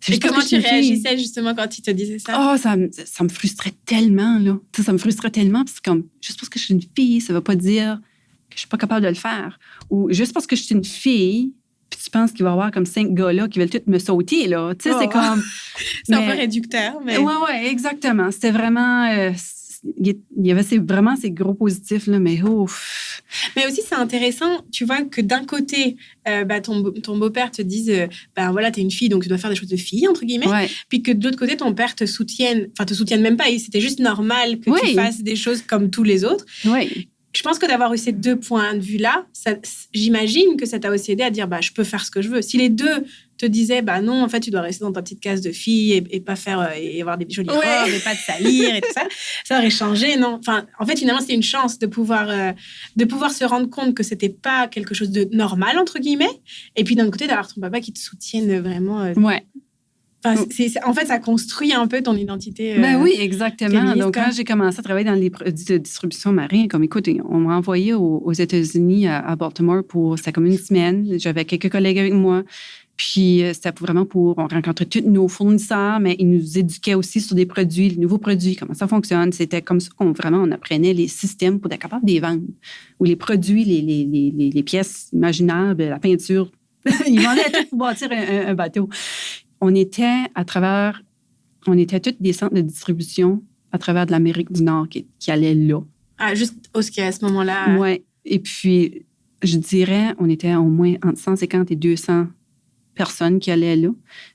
Et comment tu réagissais justement quand il te disait ça?
Oh, ça me frustrait tellement, là. Ça me frustrait tellement parce que comme, juste parce que je suis une fille, ça ne veut pas dire que je ne suis pas capable de le faire. Ou juste parce que je suis une fille, puis tu penses qu'il va y avoir comme 5 gars-là qui veulent tous me sauter, là. Tu sais, c'est comme...
c'est un peu réducteur, mais...
Oui, exactement. C'était vraiment... il y avait vraiment ces gros positifs, là, mais ouf.
Mais aussi, c'est intéressant, tu vois, que d'un côté, ton beau-père te dise, voilà, t'es une fille, donc tu dois faire des choses de fille, entre guillemets.
Ouais.
Puis que de l'autre côté, ton père te soutienne même pas, c'était juste normal que tu fasses des choses comme tous les autres.
Oui.
Je pense que d'avoir eu ces deux points de vue-là, j'imagine que ça t'a aussi aidé à dire, je peux faire ce que je veux. Si les deux te disaient, non, en fait, tu dois rester dans ta petite case de fille et pas faire, et avoir des jolies robes et pas te salir et tout ça, ça aurait changé, non? Enfin, en fait, finalement, c'est une chance de pouvoir se rendre compte que c'était pas quelque chose de normal, entre guillemets, et puis d'un côté, d'avoir ton papa qui te soutienne vraiment.
Ouais.
Enfin, en fait, ça construit un peu ton identité.
Oui, exactement. Donc, quand j'ai commencé à travailler dans les produits de distribution marine, comme écoute, on m'a envoyé aux États-Unis, à Baltimore, c'était comme une semaine. J'avais quelques collègues avec moi. Puis, c'était vraiment on rencontrait tous nos fournisseurs, mais ils nous éduquaient aussi sur des produits, les nouveaux produits, comment ça fonctionne. C'était comme ça qu'on apprenait les systèmes pour être capable de les vendre. Ou les produits, les pièces imaginables, la peinture. Ils vendaient tout pour bâtir un bateau. On était tous des centres de distribution à travers de l'Amérique du Nord qui allaient là.
Ah, juste à ce moment-là.
Oui. Et puis, je dirais, on était au moins entre 150 et 200 personnes qui allaient là.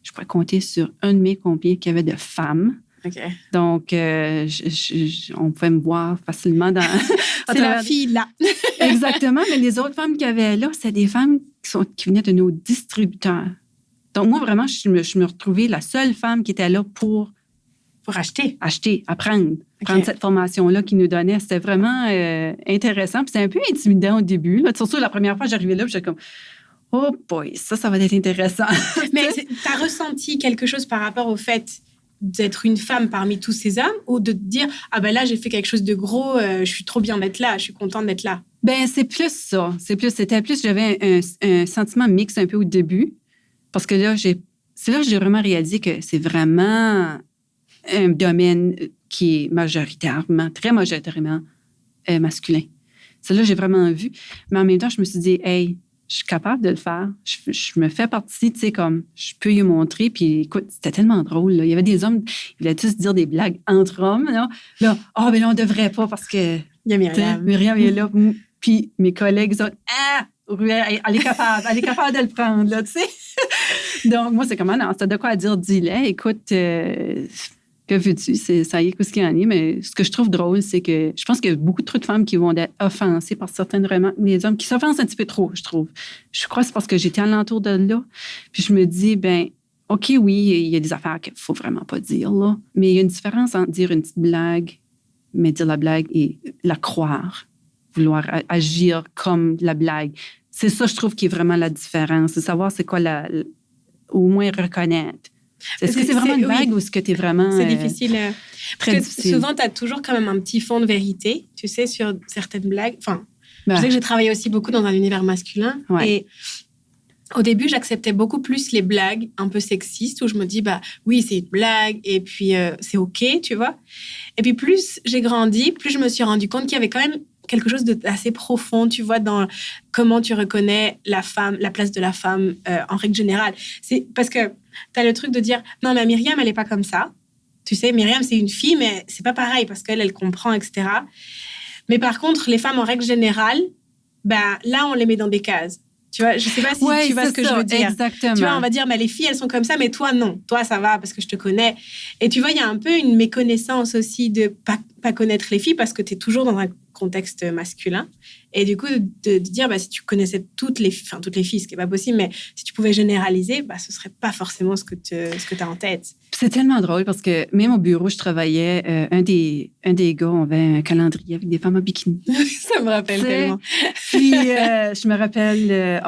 Je pourrais compter sur un de mes combien qu'il y avait de femmes.
OK.
Donc, on pouvait me voir facilement dans...
C'est la fille là.
Exactement. Mais les autres femmes qu'il y avait là, c'était des femmes qui venaient de nos distributeurs. Donc, moi, vraiment, je me retrouvais la seule femme qui était là pour
acheter,
apprendre. Prendre cette formation-là qu'ils nous donnaient. C'était vraiment intéressant. Puis c'était un peu intimidant au début. Là. Surtout, la première fois, j'arrivais là, j'étais comme, Oh boy, ça va être intéressant.
Mais t'as ressenti quelque chose par rapport au fait d'être une femme parmi tous ces hommes ou de te dire « Ah ben là, j'ai fait quelque chose de gros, je suis trop bien d'être là, je suis contente d'être là. »
Ben c'est plus ça. J'avais un sentiment mixte un peu au début parce que là, c'est là que j'ai vraiment réalisé que c'est vraiment un domaine qui est très majoritairement masculin. C'est là que j'ai vraiment vu. Mais en même temps, je me suis dit, hey, je suis capable de le faire. Je me fais partie, tu sais, comme je peux y montrer. Puis écoute, c'était tellement drôle. Là. Il y avait des hommes, ils voulaient tous dire des blagues entre hommes. Là, ben là, on devrait pas parce que...
Il y a Myriam.
Myriam est là. Puis mes collègues, ils ont elle est capable de le prendre, là, tu sais. Donc, moi, c'est comment, non, c'est de quoi à dire, dis-le. Écoute, que veux-tu? Ça y est, qu'est-ce qu'il y en a. Mais ce que je trouve drôle, c'est que je pense qu'il y a beaucoup trop de femmes qui vont être offensées par certaines remarques, des hommes qui s'offensent un petit peu trop, je trouve. Je crois que c'est parce que j'étais alentour de là. Puis je me dis, ben OK, oui, il y a des affaires qu'il ne faut vraiment pas dire, là. Mais il y a une différence entre dire une petite blague, mais dire la blague et la croire, vouloir agir comme la blague. C'est ça, je trouve, qui est vraiment la différence. C'est savoir c'est quoi au moins reconnaître. Est-ce que c'est vraiment une blague ou est-ce que tu es vraiment...
C'est difficile.
Très difficile.
Souvent, tu as toujours quand même un petit fond de vérité, tu sais, sur certaines blagues. Enfin, je sais que j'ai travaillé aussi beaucoup dans un univers masculin.
Ouais.
Et au début, j'acceptais beaucoup plus les blagues un peu sexistes où je me dis, bah oui, c'est une blague et puis c'est OK, tu vois. Et puis plus j'ai grandi, plus je me suis rendu compte qu'il y avait quand même quelque chose d'assez profond, tu vois, dans comment tu reconnais la femme, la place de la femme en règle générale. C'est parce que tu as le truc de dire, non, mais Myriam, elle n'est pas comme ça. Tu sais, Myriam, c'est une fille, mais c'est pas pareil parce qu'elle, elle comprend, etc. Mais par contre, les femmes en règle générale, bah, là, on les met dans des cases. Tu vois, je sais pas si tu vois ce que je veux dire.
Exactement.
Tu vois, on va dire, mais les filles, elles sont comme ça, mais toi, non. Toi, ça va parce que je te connais. Et tu vois, il y a un peu une méconnaissance aussi de pas connaître les filles parce que tu es toujours dans un contexte masculin. Et du coup, de dire, bah, si tu connaissais toutes les filles, ce qui n'est pas possible, mais si tu pouvais généraliser, bah, ce ne serait pas forcément ce que tu as en tête.
C'est tellement drôle parce que même au bureau, je travaillais, un des gars, on avait un calendrier avec des femmes en bikini.
Ça me rappelle tellement.
Puis, je me rappelle,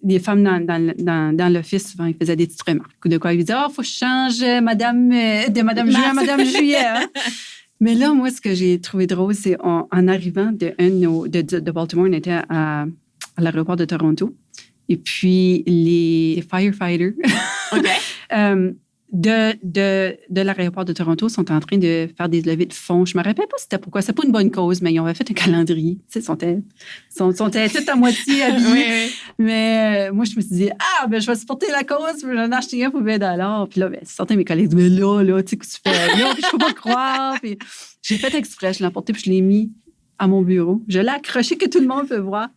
les femmes dans l'office, souvent, ils faisaient des petites remarques. De quoi ils disaient, faut que je change de Madame Juillet à Madame Juillet. Hein? Mais là, moi, ce que j'ai trouvé drôle, c'est en arrivant de Baltimore, on était à l'aéroport de Toronto. Et puis, les firefighters de l'aéroport de Toronto sont en train de faire des levées de fonds. Je ne me rappelle pas c'était pourquoi. C'est pas une bonne cause, mais ils ont fait un calendrier. Tu sais, sont toutes à moitié habillés. Oui. Mais moi, je me suis dit, ben, je vais supporter la cause, puis j'en ai acheté un pour $20. Puis là, ben, certains de mes collègues disent, mais là, tu sais, que tu fais là, puis je peux pas croire. Puis j'ai fait exprès, je l'ai emporté, puis je l'ai mis à mon bureau. Je l'ai accroché que tout le monde peut voir.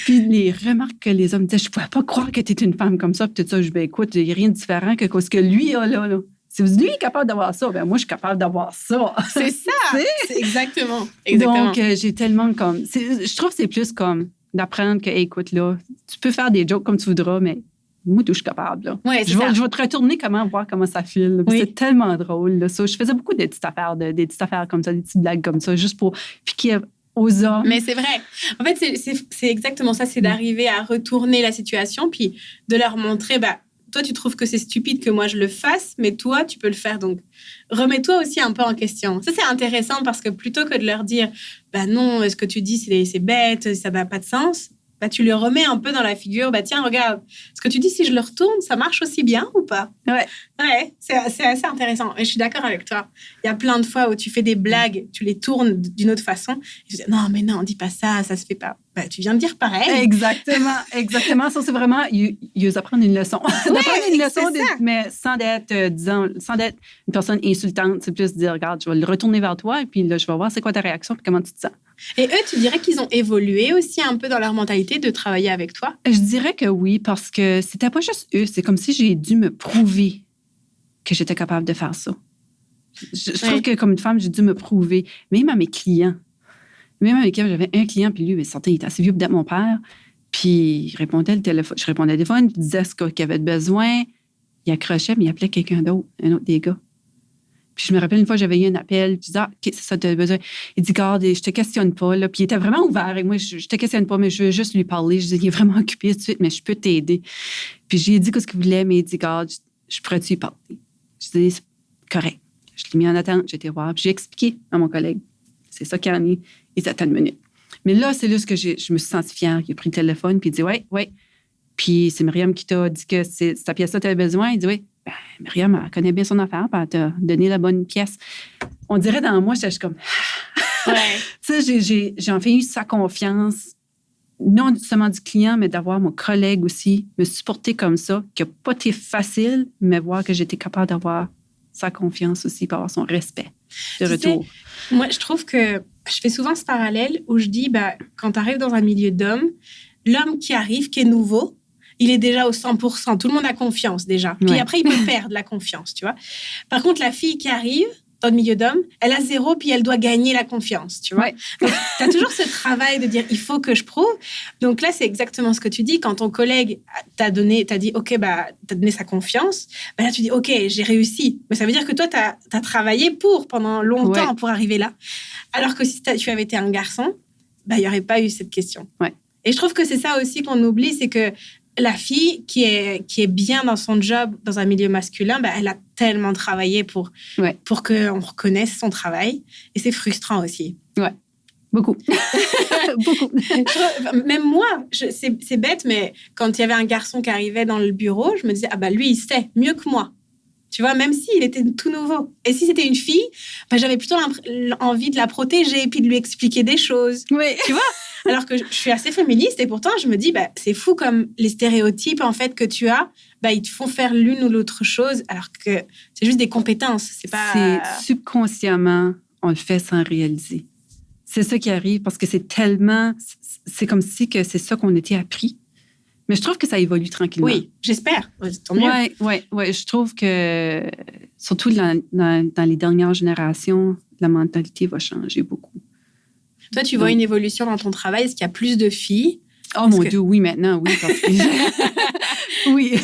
Puis les remarques que les hommes disaient, je ne pouvais pas croire que tu étais une femme comme ça. Puis tout ça, je dis, ben écoute, il n'y a rien de différent que ce que lui a là. Si lui est capable d'avoir ça, ben moi, je suis capable d'avoir ça.
C'est ça! C'est exactement.
Donc, j'ai tellement comme... Je trouve que c'est plus comme d'apprendre que, hey, écoute, là, tu peux faire des jokes comme tu voudras, mais moi, je suis capable. Là.
Ouais,
je vais te retourner voir comment ça file. Oui. C'est tellement drôle. Là, ça. Je faisais beaucoup de petites affaires comme ça, des petites blagues comme ça, juste pour piquer aux hommes.
Mais c'est vrai. En fait, c'est exactement ça. C'est d'arriver à retourner la situation puis de leur montrer, bah, toi, tu trouves que c'est stupide que moi, je le fasse, mais toi, tu peux le faire. Donc, remets-toi aussi un peu en question. Ça, c'est intéressant parce que plutôt que de leur dire, bah non, ce que tu dis, c'est bête, ça n'a pas de sens, bah, tu le remets un peu dans la figure. Bah, tiens, regarde, ce que tu dis, si je le retourne, ça marche aussi bien ou pas? Ouais, c'est assez intéressant. Et je suis d'accord avec toi. Il y a plein de fois où tu fais des blagues, tu les tournes d'une autre façon. Et tu dis, non, mais non, dis pas ça se fait pas. Bah, tu viens de dire pareil.
Exactement. Ça, c'est vraiment, ils apprennent une leçon. D'apprendre une leçon, mais sans d'être une personne insultante. C'est plus de dire, regarde, je vais le retourner vers toi et puis là, je vais voir c'est quoi ta réaction et comment tu te sens.
Et eux, tu dirais qu'ils ont évolué aussi un peu dans leur mentalité de travailler avec toi?
Je dirais que oui, parce que c'était pas juste eux. C'est comme si j'ai dû me prouver que j'étais capable de faire ça. Je trouve que comme une femme, j'ai dû me prouver. Même à mes clients. J'avais un client, puis lui, il était assez vieux pour être mon père. Puis je répondais au téléphone, il disait ce qu'il avait besoin. Il accrochait, mais il appelait quelqu'un d'autre, un autre des gars. Puis je me rappelle une fois, j'avais eu un appel. Je disais, OK, c'est ça, tu as besoin. Il dit, garde, je te questionne pas. Là. Puis il était vraiment ouvert. Et moi, je te questionne pas, mais je veux juste lui parler. Je dis, il est vraiment occupé tout de suite, mais je peux t'aider. Puis j'ai dit ce qu'il voulait, mais il dit, garde, je pourrais-tu lui parler? Je dis, c'est correct. Je l'ai mis en attente, j'ai été voir. Puis j'ai expliqué à mon collègue, c'est ça qu'il y en est. Il attend une minute. Mais là, c'est là que je me suis sentie fière. Il a pris le téléphone, puis il dit, oui. Puis c'est Myriam qui t'a dit que c'est ta pièce-là tu avais besoin. Il dit, oui. Ben, Myriam, elle connaît bien son affaire, puis elle t'a donné la bonne pièce. On dirait dans moi, j'étais comme...
Ouais.
Tu sais, j'ai enfin eu sa confiance, non seulement du client, mais d'avoir mon collègue aussi, me supporter comme ça, qui n'a pas été facile, mais voir que j'étais capable d'avoir sa confiance aussi, pour avoir son respect de retour.
Sais, moi, je trouve que je fais souvent ce parallèle où je dis, quand tu arrives dans un milieu d'hommes, l'homme qui arrive, qui est nouveau, il est déjà au 100%. Tout le monde a confiance déjà. Puis après, il peut perdre la confiance, tu vois. Par contre, la fille qui arrive dans le milieu d'hommes, elle a 0, puis elle doit gagner la confiance, tu vois. Ouais. Donc, tu as toujours ce travail de dire, il faut que je prouve. Donc là, c'est exactement ce que tu dis. Quand ton collègue t'a dit, OK, t'as donné sa confiance, là, tu dis, OK, j'ai réussi. Mais ça veut dire que toi, t'as travaillé pendant longtemps pour arriver là. Alors que si tu avais été un garçon, il n'y aurait pas eu cette question.
Ouais.
Et je trouve que c'est ça aussi qu'on oublie, c'est que la fille qui est bien dans son job, dans un milieu masculin, elle a tellement travaillé pour qu'on reconnaisse son travail. Et c'est frustrant aussi.
Ouais, beaucoup. Beaucoup.
Même moi, c'est bête, mais quand il y avait un garçon qui arrivait dans le bureau, je me disais, lui, il sait mieux que moi. Tu vois, même s'il était tout nouveau. Et si c'était une fille, j'avais plutôt envie de la protéger et puis de lui expliquer des choses.
Oui.
Tu vois? Alors que je suis assez féministe et pourtant, je me dis, c'est fou comme les stéréotypes, en fait, que tu as, ils te font faire l'une ou l'autre chose, alors que c'est juste des compétences.
C'est subconsciemment, on le fait sans réaliser. C'est ça qui arrive parce que c'est comme si que c'est ça qu'on était appris. Mais je trouve que ça évolue tranquillement.
Oui, j'espère. Tant mieux.
Oui. Je trouve que, surtout dans les dernières générations, la mentalité va changer beaucoup.
Toi, tu vois une évolution dans ton travail? Est-ce qu'il y a plus de filles?
Oh mon Dieu, oui, maintenant, oui. Parce que oui.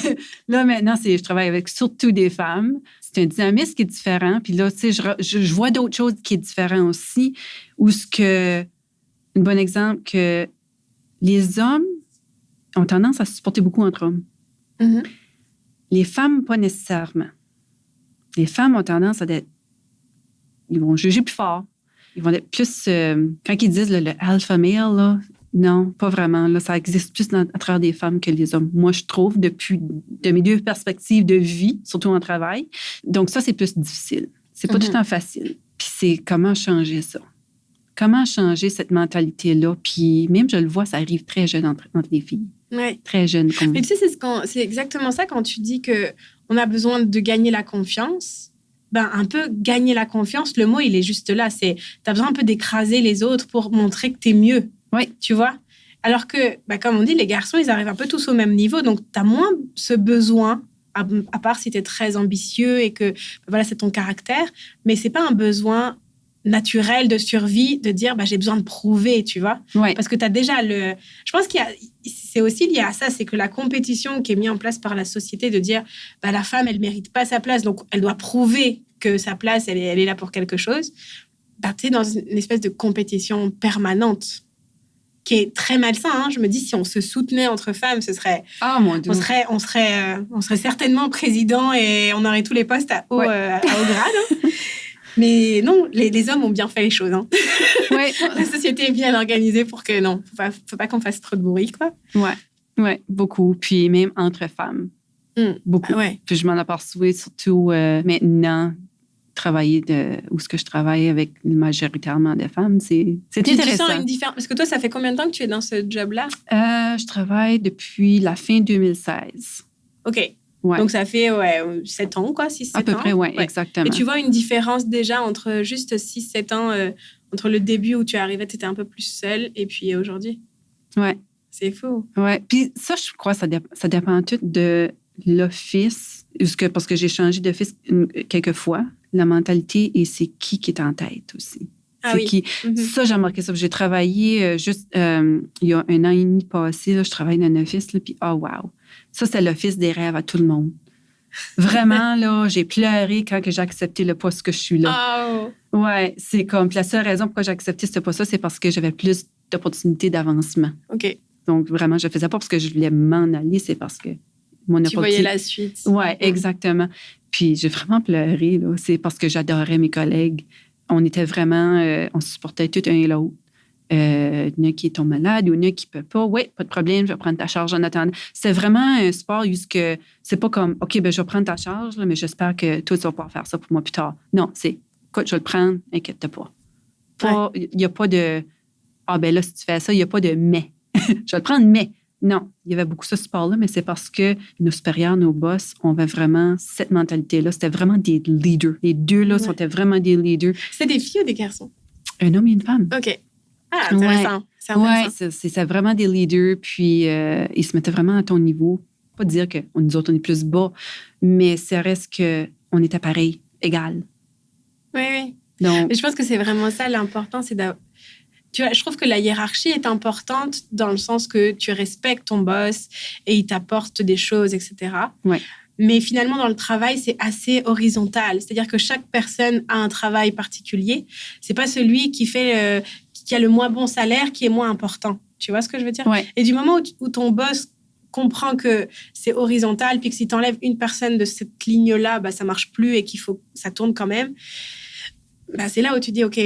Là, maintenant, je travaille avec surtout des femmes. C'est un dynamisme qui est différent. Puis là, tu sais, je vois d'autres choses qui sont différentes aussi. Un bon exemple, que les hommes ont tendance à se supporter beaucoup entre hommes.
Mm-hmm.
Les femmes, pas nécessairement. Les femmes ont tendance ils vont juger plus fort. Ils vont être plus... quand ils disent le alpha male, là, non, pas vraiment. Là, ça existe plus à travers des femmes que les hommes. Moi, je trouve, de mes deux perspectives de vie, surtout en travail. Donc, ça, c'est plus difficile. C'est pas tout le temps facile. Puis c'est comment changer ça. Comment changer cette mentalité-là. Puis même, je le vois, ça arrive très jeune entre les filles.
Ouais.
Très jeune.
Mais tu sais, c'est exactement ça quand tu dis qu'on a besoin de gagner la confiance. Un peu gagner la confiance, le mot, il est juste là. T'as besoin un peu d'écraser les autres pour montrer que t'es mieux.
Oui.
Tu vois? Alors que, comme on dit, les garçons, ils arrivent un peu tous au même niveau. Donc, t'as moins ce besoin, à part si t'es très ambitieux et que, c'est ton caractère. Mais c'est pas un besoin naturel de survie de dire, j'ai besoin de prouver, tu vois?
Oui.
Parce que t'as déjà Je pense c'est aussi lié à ça, c'est que la compétition qui est mise en place par la société de dire la femme, elle mérite pas sa place, donc elle doit prouver que sa place, elle est là pour quelque chose. Tu es dans une espèce de compétition permanente qui est très malsain. Hein. Je me dis, si on se soutenait entre femmes, ce serait...
Ah, mon Dieu.
On serait certainement président et on aurait tous les postes à haut grade. Hein. Mais non, les hommes ont bien fait les choses. Hein.
Ouais.
La société est bien organisée pour que non, faut pas qu'on fasse trop de bruit, quoi.
Ouais, beaucoup. Puis même entre femmes, beaucoup.
Ouais.
Puis je m'en aperçois surtout maintenant, travailler où ce que je travaille avec majoritairement des femmes, c'est intéressant.
Tu sens une différence? Parce que toi, ça fait combien de temps que tu es dans ce job-là?
Je travaille depuis la fin 2016.
OK.
Ouais.
Donc, ça fait 7 ans, quoi, 6-7 ans.
À peu près, oui, exactement.
Et tu vois une différence déjà entre juste 6-7 ans, entre le début où tu arrivais, tu étais un peu plus seule, et puis aujourd'hui?
Oui.
C'est fou.
Oui. Puis ça, je crois, ça dépend tout de l'office, parce que j'ai changé d'office quelques fois, la mentalité et c'est qui est en tête aussi.
Ah
c'est
oui.
qui. Ça, j'ai remarqué ça. J'ai travaillé juste il y a 1 an et demi passé, là, je travaillais dans un office, là, puis wow. Ça, c'est l'office des rêves à tout le monde. Vraiment, là, j'ai pleuré quand que j'ai accepté le poste que je suis là.
Oh.
Ouais, c'est comme... Puis la seule raison pourquoi j'ai accepté ce poste-là, c'est parce que j'avais plus d'opportunités d'avancement.
OK.
Donc, vraiment, je ne faisais pas parce que je voulais m'en aller, c'est parce que mon
Tu voyais la suite.
Oui, exactement. Puis j'ai vraiment pleuré, là. C'est parce que j'adorais mes collègues. On était vraiment... on se supportait tout un et l'autre. Il y en a qui est malade, il y en a qui ne peut pas. Oui, pas de problème, je vais prendre ta charge en attendant. C'était vraiment un sport où c'est pas comme, OK, ben je vais prendre ta charge, là, mais j'espère que toi, tu vas pouvoir faire ça pour moi plus tard. Non, c'est, écoute, je vais le prendre, inquiète-toi pas. Il n'y a pas de, ben là, si tu fais ça, il n'y a pas de mais. Je vais le prendre, mais. Non, il y avait beaucoup ce sport-là, mais c'est parce que nos supérieurs, nos boss, on avait vraiment cette mentalité-là. C'était vraiment des leaders. Les deux, là, étaient vraiment des leaders.
C'est des filles ou des garçons?
Un homme et une femme.
OK. Ah, intéressant. C'est intéressant.
Oui, c'est vraiment des leaders, puis ils se mettaient vraiment à ton niveau. Pas dire que nous autres, on est plus bas, mais ça reste qu'on était pareil, égal.
Oui.
Donc,
mais je pense que c'est vraiment ça, l'important, c'est d'avoir... Tu vois, je trouve que la hiérarchie est importante dans le sens que tu respectes ton boss et il t'apporte des choses, etc.
Ouais.
Mais finalement, dans le travail, c'est assez horizontal. C'est-à-dire que chaque personne a un travail particulier. C'est pas celui qui a le moins bon salaire qui est moins important. Tu vois ce que je veux dire?
Ouais.
Et du moment où ton boss comprend que c'est horizontal, puis que si tu enlèves une personne de cette ligne-là, bah, ça marche plus et qu'il faut que ça tourne quand même, bah, c'est là où tu dis, OK,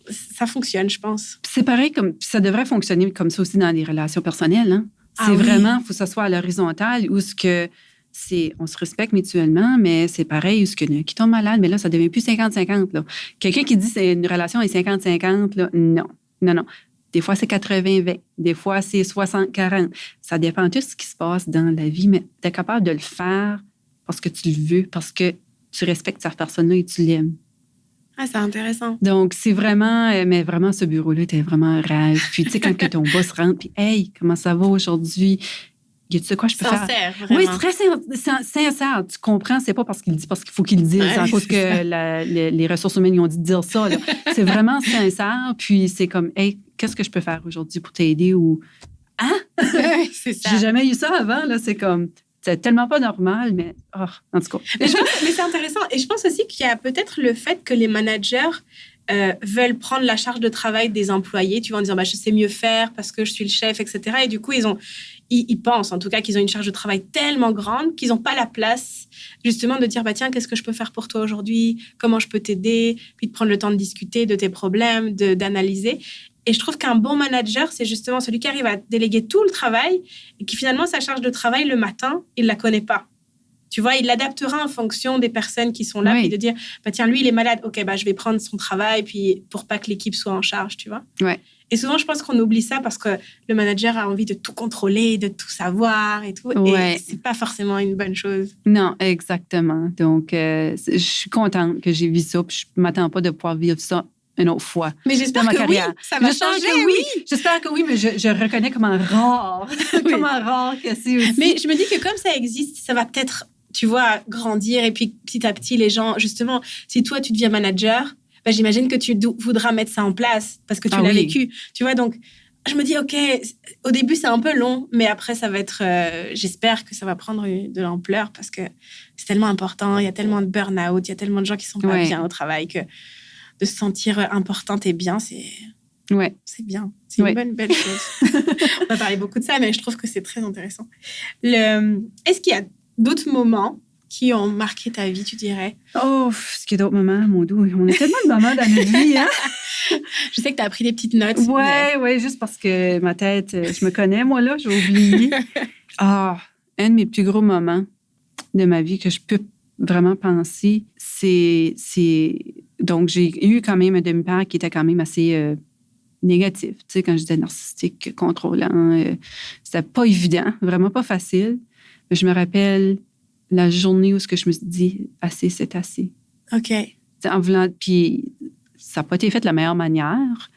ça fonctionne, je pense.
C'est pareil, comme ça devrait fonctionner comme ça aussi dans les relations personnelles. Hein? C'est vraiment, il faut que ça soit à l'horizontale où on se respecte mutuellement, mais c'est pareil, où ce que qui tombe malade, mais là, ça devient plus 50-50. Là. Quelqu'un qui dit que une relation est 50-50, là, non. Des fois, c'est 80-20. Des fois, c'est 60-40. Ça dépend de tout ce qui se passe dans la vie, mais tu es capable de le faire parce que tu le veux, parce que tu respectes cette personne-là et tu l'aimes.
Ah, c'est intéressant.
Donc, c'est vraiment... Mais vraiment, ce bureau-là était vraiment un rêve. Puis, tu sais, quand que ton boss rentre, puis « Hey, comment ça va aujourd'hui? » Tu sais quoi je peux
sincère,
faire?
Vraiment.
Oui, c'est très sincère. Tu comprends, c'est pas parce qu'il faut qu'il le dise, c'est à cause que les ressources humaines ils ont dit de dire ça. Là. C'est vraiment sincère, puis c'est comme, hey, qu'est-ce que je peux faire aujourd'hui pour t'aider? Ou, hein?
C'est ça.
J'ai jamais eu ça avant, là. C'est comme, c'est tellement pas normal, mais en tout cas.
Mais c'est intéressant. Et je pense aussi qu'il y a peut-être le fait que les managers veulent prendre la charge de travail des employés. Tu vas en dire, je sais mieux faire parce que je suis le chef, etc. Et du coup, ils pensent en tout cas qu'ils ont une charge de travail tellement grande qu'ils n'ont pas la place justement de dire, tiens, qu'est-ce que je peux faire pour toi aujourd'hui? Comment je peux t'aider? Puis de prendre le temps de discuter de tes problèmes, d'analyser. Et je trouve qu'un bon manager, c'est justement celui qui arrive à déléguer tout le travail et qui finalement, sa charge de travail le matin, il ne la connaît pas. Tu vois, il l'adaptera en fonction des personnes qui sont là, puis de dire, tiens, lui, il est malade, OK, je vais prendre son travail, puis pour pas que l'équipe soit en charge, tu vois.
Ouais.
Et souvent, je pense qu'on oublie ça parce que le manager a envie de tout contrôler, de tout savoir et tout. Ouais. Et c'est pas forcément une bonne chose.
Non, exactement. Donc, je suis contente que j'ai vu ça, puis je m'attends pas de pouvoir vivre ça une autre fois.
Mais j'espère que oui, ça va changer, oui.
J'espère que oui, mais je reconnais comment rare que c'est aussi.
Mais je me dis que comme ça existe, ça va peut-être, tu vois, grandir. Et puis, petit à petit, les gens, justement, si toi, tu deviens manager, j'imagine que tu voudras mettre ça en place parce que tu l'as vécu. Tu vois, donc, je me dis, OK, au début, c'est un peu long, mais après, ça va être... j'espère que ça va prendre de l'ampleur parce que c'est tellement important. Il y a tellement de burn-out, il y a tellement de gens qui sont pas bien au travail que de se sentir importante et bien, c'est bien. C'est une belle chose. On a parlé beaucoup de ça, mais je trouve que c'est très intéressant. Est-ce qu'il y a d'autres moments qui ont marqué ta vie, tu dirais?
Oh, est-ce qu'il y a d'autres moments, mon doux? On a tellement de moments dans notre vie, hein?
Je sais que tu as pris des petites notes.
Oui, juste parce que ma tête, je me connais, moi, là, j'ai oublié. Un de mes plus gros moments de ma vie que je peux vraiment penser, c'est... Donc, j'ai eu quand même un demi-père qui était quand même assez négatif. Tu sais, quand je disais narcissique, contrôlant, c'était pas évident, vraiment pas facile. Mais je me rappelle la journée où je me suis dit, assez, c'est assez.
OK.
En voulant, puis ça n'a pas été fait de la meilleure manière,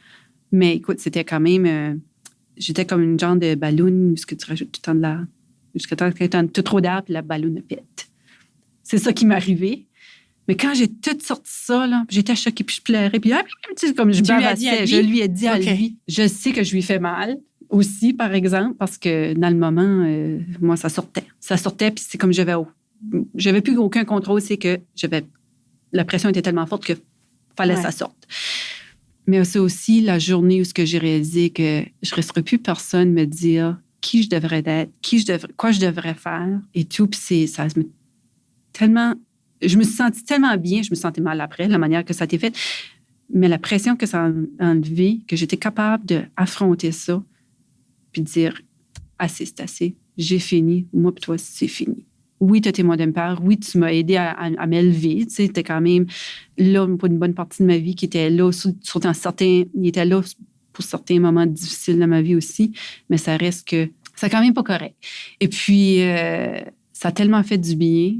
mais écoute, c'était quand même... j'étais comme une genre de ballon où tu rajoutes tout le temps de l'air. Jusqu'à temps que tu as tout trop d'air, puis la ballon pète. C'est ça qui m'est arrivé. Mais quand j'ai tout sorti ça, là, j'étais choquée, puis je pleurais, puis comme je bavassais, je lui ai dit à lui. Je sais que je lui fais mal aussi, par exemple, parce que dans le moment, moi, ça sortait. Ça sortait, puis c'est comme j'avais j'avais plus aucun contrôle. C'est que la pression était tellement forte qu'il fallait que ça sorte. Mais c'est aussi la journée où j'ai réalisé que je ne resterais plus personne me dire qui je devrais être, quoi je devrais faire et tout. Puis je me suis sentie tellement bien, je me sentais mal après, la manière que ça a été fait. Mais la pression que ça a enlevé, que j'étais capable d'affronter ça, puis de dire assez, c'est assez, j'ai fini, moi puis toi, c'est fini. Oui, tu as été mon père, oui, tu m'as aidé à m'élever, tu sais, t'es quand même là pour une bonne partie de ma vie qui était là, il était là pour certains moments difficiles de ma vie aussi, mais ça reste que c'est quand même pas correct. Et puis, ça a tellement fait du bien,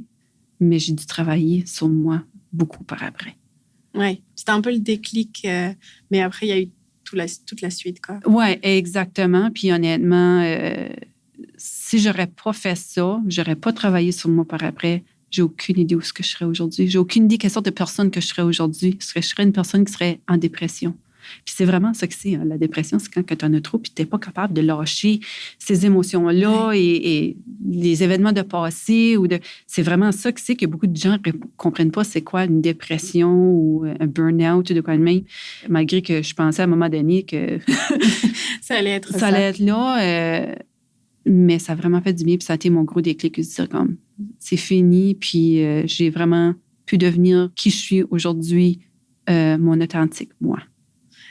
mais j'ai dû travailler sur moi beaucoup par après.
Oui, c'était un peu le déclic, mais après, il y a eu toute la suite, quoi.
Oui, exactement. Puis honnêtement, si j'aurais pas fait ça, j'aurais pas travaillé sur moi par après, j'ai aucune idée où je serais aujourd'hui. J'ai aucune idée quelle sorte de personne que je serais aujourd'hui. Je serais une personne qui serait en dépression. Puis c'est vraiment ça que c'est. Hein. La dépression, c'est quand tu en as trop puis tu n'es pas capable de lâcher ces émotions-là et les événements de passé. C'est vraiment ça que c'est que beaucoup de gens ne comprennent pas c'est quoi une dépression ou un burn-out ou de quoi de même. Malgré que je pensais à un moment donné que
ça allait être
là. Mais ça a vraiment fait du bien. Puis ça a été mon gros déclic de dire comme c'est fini. Puis j'ai vraiment pu devenir qui je suis aujourd'hui, mon authentique moi.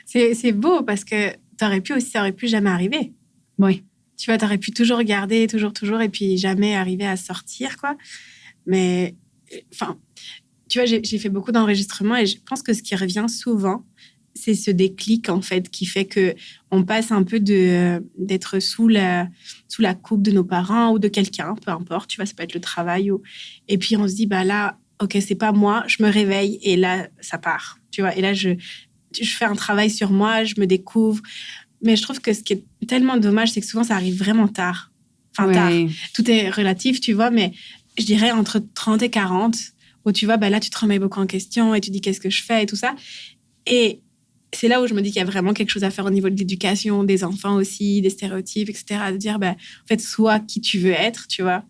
C'est beau parce que ça aurait pu jamais arriver.
Oui.
Tu vois, tu aurais pu toujours garder, toujours, et puis jamais arriver à sortir, quoi. Mais, enfin, tu vois, j'ai fait beaucoup d'enregistrements et je pense que ce qui revient souvent, c'est ce déclic, en fait, qui fait qu'on passe un peu d'être sous la coupe de nos parents ou de quelqu'un, peu importe, tu vois, ça peut être le travail. Et puis, on se dit, bah là, OK, c'est pas moi, je me réveille et là, ça part, tu vois. Et là, je fais un travail sur moi, je me découvre. Mais je trouve que ce qui est tellement dommage, c'est que souvent, ça arrive vraiment tard. Enfin, tard. Tout est relatif, tu vois, mais je dirais entre 30 et 40, où tu vois, bah là, tu te remets beaucoup en question et tu dis qu'est-ce que je fais et tout ça. Et c'est là où je me dis qu'il y a vraiment quelque chose à faire au niveau de l'éducation, des enfants aussi, des stéréotypes, etc. De dire, bah, en fait, sois qui tu veux être, tu vois.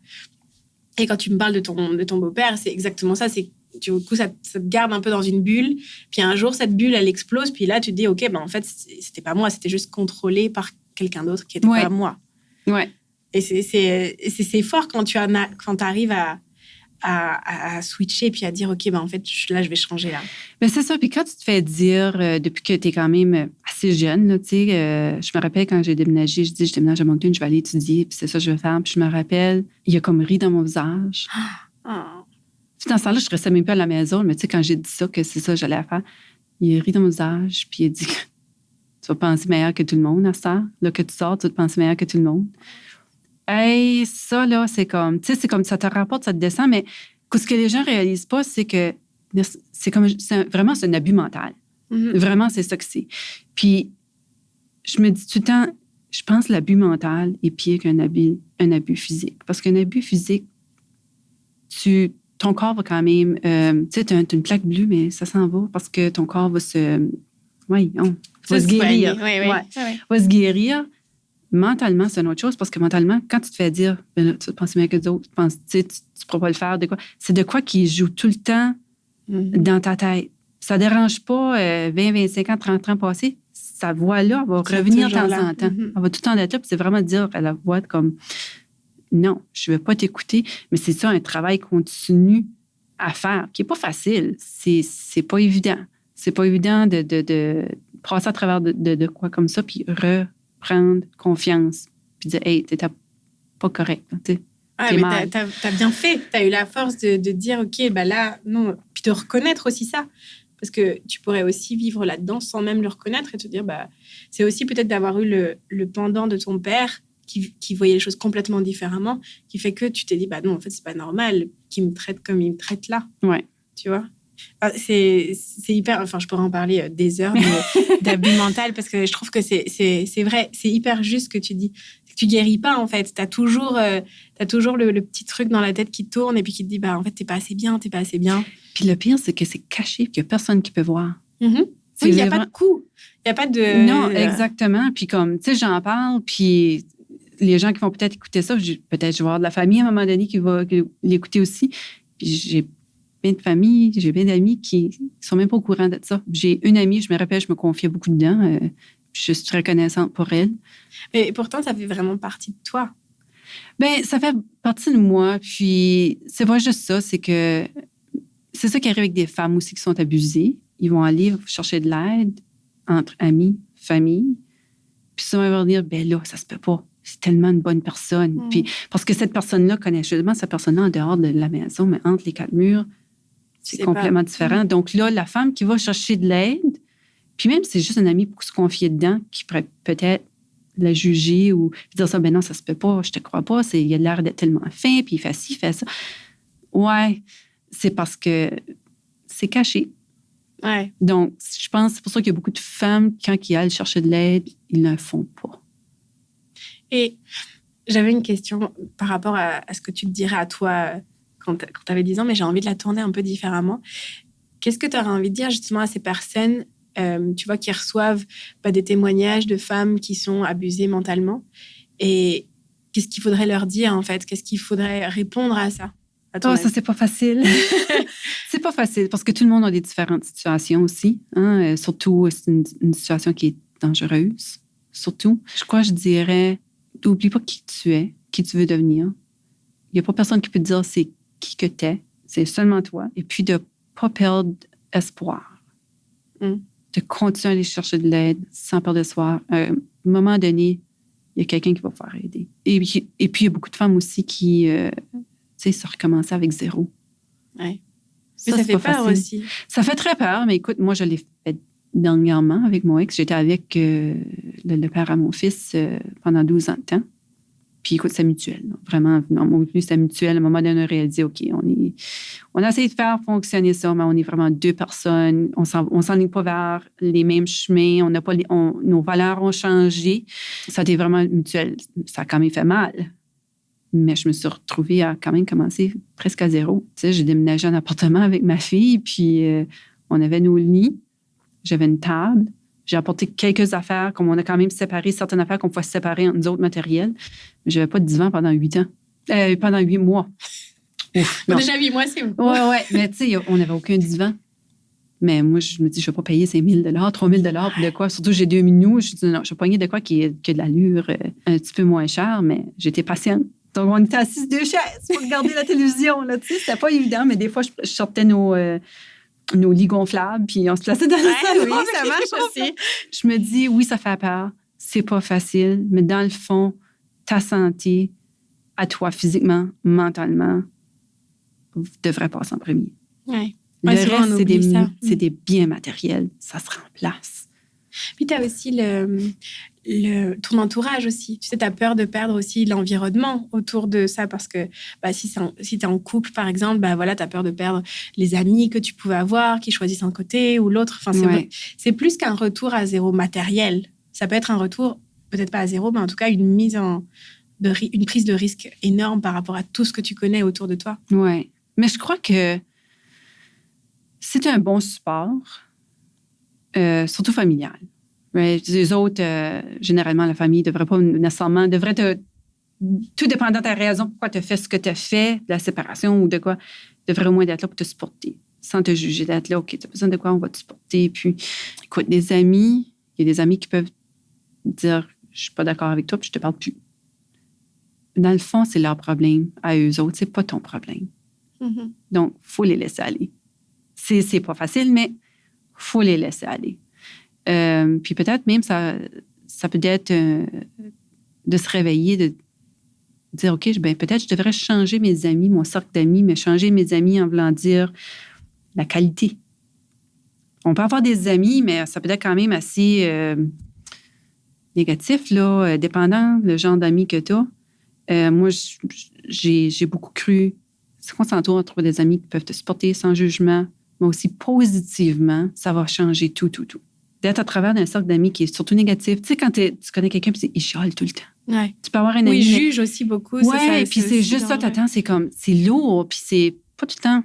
Et quand tu me parles de ton beau-père, c'est exactement ça, c'est du coup, ça te garde un peu dans une bulle. Puis un jour, cette bulle, elle explose. Puis là, tu te dis, OK, ben en fait, c'était pas moi. C'était juste contrôlé par quelqu'un d'autre qui était pas moi.
Ouais.
Et c'est fort quand tu arrives à switcher puis à dire, OK, ben en fait, là, je vais changer là.
Mais c'est ça. Puis quand tu te fais dire, depuis que tu es quand même assez jeune, là, tu sais, je me rappelle quand j'ai déménagé, je déménage à Moncton, je vais aller étudier. Puis c'est ça que je vais faire. Puis je me rappelle, il y a comme ri dans mon visage. Puis dans ce temps-là, je ne restais même pas à la maison. Mais tu sais, quand j'ai dit ça, que c'est ça que j'allais faire, il rit dans mon visage, puis il a dit tu vas penser meilleur que tout le monde à ça. Là, que tu sors, tu vas te penser meilleur que tout le monde. Hey, ça, là, c'est comme, tu sais, c'est comme ça te rapporte, ça te descend, mais ce que les gens ne réalisent pas, c'est que vraiment, c'est un abus mental. Mm-hmm. Vraiment, c'est ça que c'est. Puis, je me dis tout le temps, je pense que l'abus mental est pire qu'un abus physique. Parce qu'un abus physique, ton corps va quand même... tu sais, tu as une plaque bleue, mais ça s'en va parce que ton corps va se guérir. Va se guérir. Mentalement, c'est une autre chose parce que mentalement, quand tu te fais dire ben là, tu te penses mieux que d'autres, tu ne pourras pas le faire, de quoi, c'est de quoi qui joue tout le temps dans ta tête. Ça ne dérange pas 20, 25 ans, 30 ans passés. Sa voix-là va revenir de temps en temps. Elle va tout le temps être là. Puis c'est vraiment dire à la voix comme non, je ne vais pas t'écouter, mais c'est ça, un travail continu à faire, qui n'est pas facile. C'est pas évident. C'est pas évident de passer à travers de quoi comme ça, puis reprendre confiance, puis dire, hey, t'es pas correct. T'es
mais t'as bien fait. T'as eu la force de dire, OK, bah là, non. Puis de reconnaître aussi ça. Parce que tu pourrais aussi vivre là-dedans sans même le reconnaître et te dire, bah, c'est aussi peut-être d'avoir eu le pendant de ton père qui voyait les choses complètement différemment, qui fait que tu t'es dit, bah non, en fait, c'est pas normal qu'il me traite comme il me traite là.
Ouais.
Tu vois? C'est hyper... Enfin, je pourrais en parler des heures d'abus mental parce que je trouve que c'est vrai, c'est hyper juste ce que tu dis. Tu guéris pas, en fait. T'as toujours le petit truc dans la tête qui tourne et puis qui te dit, bah en fait, t'es pas assez bien.
Puis le pire, c'est que c'est caché, qu'il y a personne qui peut voir.
Mm-hmm. Oui, il n'y a pas de coup. Il n'y a pas de...
Non, exactement. Puis comme, tu sais, j'en parle, puis les gens qui vont peut-être écouter ça, peut-être je vais avoir de la famille à un moment donné qui va l'écouter aussi. Puis j'ai plein de familles, j'ai plein d'amis qui sont même pas au courant de ça. J'ai une amie, je me rappelle, je me confiais beaucoup dedans. Je suis très reconnaissante pour elle.
Mais pourtant, ça fait vraiment partie de toi.
Bien, ça fait partie de moi. Puis, c'est pas juste ça, c'est que c'est ça qui arrive avec des femmes aussi qui sont abusées. Ils vont aller chercher de l'aide entre amis, famille. Puis souvent, ils vont dire, ben là, ça se peut pas. C'est tellement une bonne personne. Puis, parce que cette personne-là connaît justement cette personne-là en dehors de la maison, mais entre les quatre murs, c'est complètement différent. Donc là, la femme qui va chercher de l'aide, puis même si c'est juste un ami pour se confier dedans, qui pourrait peut-être la juger ou dire ça, ben non, ça se peut pas, je te crois pas, il a l'air d'être tellement fin, puis il fait ci, il fait ça. Ouais, c'est parce que c'est caché.
Ouais.
Donc, je pense que c'est pour ça qu'il y a beaucoup de femmes, quand ils aillent chercher de l'aide, ils ne le font pas.
Et j'avais une question par rapport à ce que tu te dirais à toi quand tu avais 10 ans, mais j'ai envie de la tourner un peu différemment. Qu'est-ce que tu aurais envie de dire justement à ces personnes, tu vois, qui reçoivent des témoignages de femmes qui sont abusées mentalement? Et qu'est-ce qu'il faudrait leur dire, en fait? Qu'est-ce qu'il faudrait répondre à ça?
Ça, c'est pas facile. C'est pas facile parce que tout le monde a des différentes situations aussi. Hein? Surtout, c'est une situation qui est dangereuse. Surtout, je dirais, n'oublie pas qui tu es, qui tu veux devenir. Il n'y a pas personne qui peut te dire c'est qui que t'es. C'est seulement toi. Et puis, de ne pas perdre espoir. De continuer à aller chercher de l'aide sans perdre espoir. À un moment donné, il y a quelqu'un qui va faire aider. Et puis, il y a beaucoup de femmes aussi qui... ça recommencer avec zéro.
Ouais. Ça fait peur facile. Aussi.
Ça fait très peur, mais écoute, moi, je l'ai fait dernièrement avec mon ex. J'étais avec le père à mon fils pendant 12 ans de temps. Puis écoute, c'est mutuel. Là. Vraiment, non, c'est mutuel. À un moment donné, on a réalisé, OK, on a essayé de faire fonctionner ça, mais on est vraiment deux personnes. On s'enligne pas vers les mêmes chemins. On n'a pas nos valeurs ont changé. Ça a été vraiment mutuel. Ça a quand même fait mal. Mais je me suis retrouvée à quand même commencer presque à zéro. Tu sais, j'ai déménagé en appartement avec ma fille, puis on avait nos lits. J'avais une table. J'ai apporté quelques affaires, comme on a quand même séparé certaines affaires qu'on pouvait séparer entre nous autres matériels. Mais je n'avais pas de divan pendant 8 ans. Pendant 8 mois.
Ouf, déjà 8 mois, c'est beaucoup.
Oui. Mais tu sais, on n'avait aucun divan. Mais moi, je me dis, je ne vais pas payer 5 000 $, 3 000 $ pour de quoi. Surtout, j'ai 2 minous. Je dis, non, je vais pogner de quoi qui a de l'allure un petit peu moins cher, mais j'étais patiente. Donc, on était assis deux chaises pour regarder la télévision. Là, tu sais, c'était pas évident, mais des fois, je sortais nos lits gonflables, puis on se plaçait dans le salon.
Oui, ça marche aussi.
Je me dis, oui, ça fait peur. C'est pas facile, mais dans le fond, ta santé, à toi, physiquement, mentalement, devrait passer en premier.
Oui.
Le reste, c'est des biens matériels. Ça se remplace.
Puis, tu as aussi ton entourage aussi. Tu sais, tu as peur de perdre aussi l'environnement autour de ça parce que si tu es en couple, par exemple, tu as peur de perdre les amis que tu pouvais avoir, qui choisissent un côté ou l'autre. Enfin, c'est plus qu'un retour à zéro matériel. Ça peut être un retour, peut-être pas à zéro, mais en tout cas, une prise de risque énorme par rapport à tout ce que tu connais autour de toi.
Oui. Mais je crois que c'est un bon support, surtout familial. Les autres, généralement, la famille devrait pas nécessairement, tout dépendant de ta raison, pourquoi tu as fait ce que tu as fait, de la séparation ou de quoi, devrait au moins être là pour te supporter, sans te juger, d'être là, OK, tu as besoin de quoi, on va te supporter. Puis, écoute, il y a des amis qui peuvent dire, je suis pas d'accord avec toi, puis je te parle plus. Dans le fond, c'est leur problème à eux autres, c'est pas ton problème.
Mm-hmm.
Donc, il faut les laisser aller. C'est pas facile, mais il faut les laisser aller. Puis peut-être même, ça peut être de se réveiller, de dire, OK, peut-être je devrais changer mes amis, mon cercle d'amis, mais changer mes amis en voulant dire la qualité. On peut avoir des amis, mais ça peut être quand même assez négatif, là, dépendant le genre d'amis que tu as. Moi, j'ai beaucoup cru, c'est qu'on s'entoure à trouver des amis qui peuvent te supporter sans jugement, mais aussi positivement, ça va changer tout. D'être à travers d'un cercle d'amis qui est surtout négatif. Tu sais, quand tu connais quelqu'un, puis il chiale tout le temps.
Ouais.
Tu peux avoir un ami.
Oui, il juge aussi beaucoup.
Oui, puis c'est juste ça, t'attends, c'est lourd, puis c'est pas tout le temps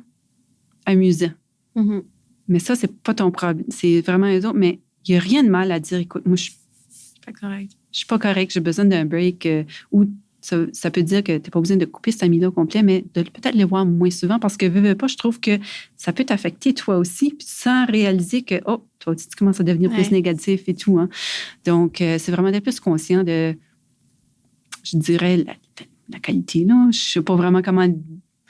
amusant.
Mm-hmm.
Mais ça, c'est pas ton problème. C'est vraiment eux autres. Mais il n'y a rien de mal à dire, écoute, moi, je
Pas correct.
Je suis pas correcte, j'ai besoin d'un break ou ça peut dire que tu n'as pas besoin de couper cet ami-là au complet, mais de peut-être le voir moins souvent parce que, veux pas, je trouve que ça peut t'affecter toi aussi, puis sans réaliser que, toi aussi, tu commences à devenir plus négatif et tout. Hein. Donc, c'est vraiment d'être plus conscient de, je dirais, la qualité, là. Je sais pas vraiment comment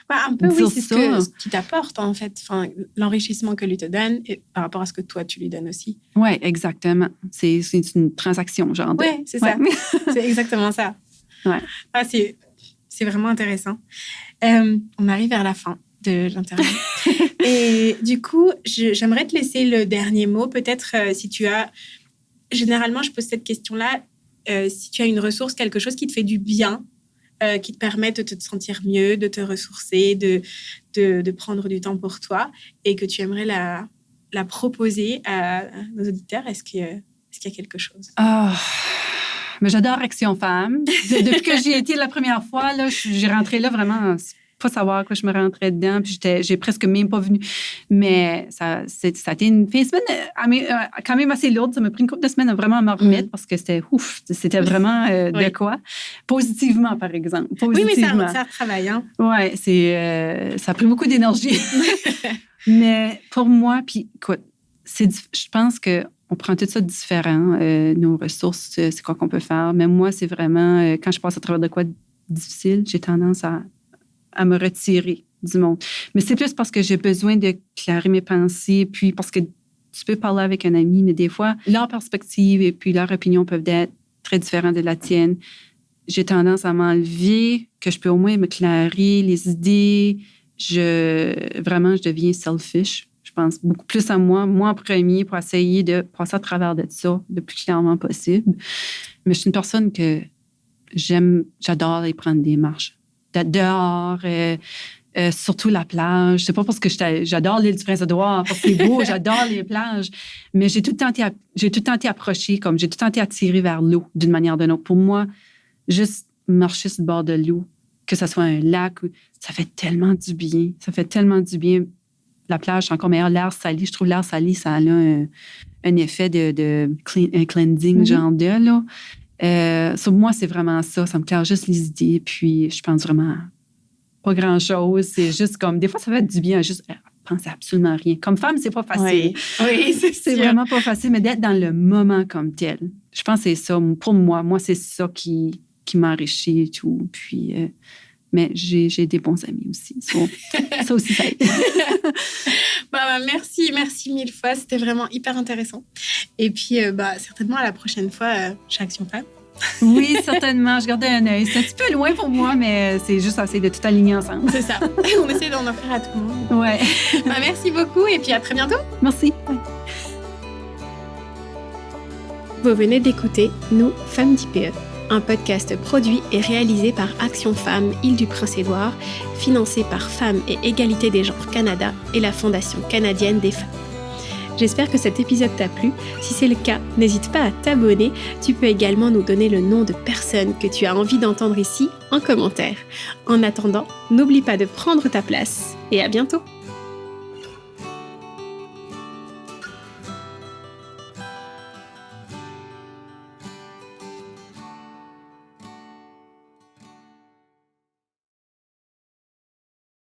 un peu,
dire
c'est ce qui t'apporte, en fait. Enfin, l'enrichissement que lui te donne et par rapport à ce que toi, tu lui donnes aussi.
Oui, exactement. C'est une transaction, genre.
Oui, c'est ça. C'est exactement ça.
Ouais.
Ah, c'est vraiment intéressant. On arrive vers la fin de l'interview. Et du coup, j'aimerais te laisser le dernier mot. Peut-être si tu as... Généralement, je pose cette question-là. Si tu as une ressource, quelque chose qui te fait du bien, qui te permet de te sentir mieux, de te ressourcer, de prendre du temps pour toi et que tu aimerais la proposer à nos auditeurs, est-ce qu'il y a quelque chose?
Mais j'adore Action Femmes. Depuis que j'y ai été la première fois, là, j'ai rentré là vraiment pas savoir que je me rentrais dedans. Puis j'ai presque même pas venu. Mais ça a été une fin de semaine quand même assez lourde. Ça m'a pris une couple de semaines à vraiment m'en remettre parce que c'était c'était vraiment de quoi. Positivement, par exemple.
Oui, mais ça travaille. Hein?
Oui, ça a pris beaucoup d'énergie. Mais pour moi, puis écoute, je pense que on prend tout ça différent, nos ressources, c'est quoi qu'on peut faire. Mais moi, c'est vraiment, quand je passe à travers de quoi difficile, j'ai tendance à me retirer du monde. Mais c'est plus parce que j'ai besoin de clarer mes pensées, puis parce que tu peux parler avec un ami, mais des fois, leur perspective et puis leur opinion peuvent être très différentes de la tienne. J'ai tendance à m'enlever, que je peux au moins me clarer les idées. Vraiment, je deviens selfish. Je pense beaucoup plus à moi en premier, pour essayer de passer à travers de ça le plus clairement possible. Mais je suis une personne que j'adore aller prendre des marches. Dehors, surtout la plage. C'est pas parce que j'adore l'île du Prince-Édouard, parce que c'est beau, j'adore les plages. Mais j'ai tout le temps été approchée, comme j'ai tout le temps été attirée vers l'eau d'une manière ou d'une autre. Pour moi, juste marcher sur le bord de l'eau, que ce soit un lac, ça fait tellement du bien. Ça fait tellement du bien. La plage, c'est encore meilleur. L'air salé, je trouve l'air salé, ça a un effet de cleansing, genre de, là. Sur moi, c'est vraiment ça. Ça me claire juste les idées. Puis, je pense vraiment pas grand-chose. C'est juste comme... Des fois, ça fait du bien à juste penser absolument rien. Comme femme, c'est pas facile.
Oui,
c'est vraiment pas facile, mais d'être dans le moment comme tel. Je pense que c'est ça. Pour moi, c'est ça qui m'enrichit et tout. Puis... mais j'ai des bons amis aussi. Ça aussi, ça aide.
Merci mille fois. C'était vraiment hyper intéressant. Et puis, certainement, à la prochaine fois, chez Action Femmes.
Oui, certainement. Je gardais un œil. C'est un petit peu loin pour moi, mais c'est juste essayer de tout aligner ensemble.
C'est ça. On essaie d'en offrir à tout le monde.
Ouais.
Merci beaucoup et puis à très bientôt.
Merci.
Vous venez d'écouter Nous, Femmes d'IPE, un podcast produit et réalisé par Action Femmes Île-du-Prince-Édouard, financé par Femmes et Égalité des Genres Canada et la Fondation canadienne des femmes. J'espère que cet épisode t'a plu. Si c'est le cas, n'hésite pas à t'abonner. Tu peux également nous donner le nom de personnes que tu as envie d'entendre ici en commentaire. En attendant, n'oublie pas de prendre ta place et à bientôt.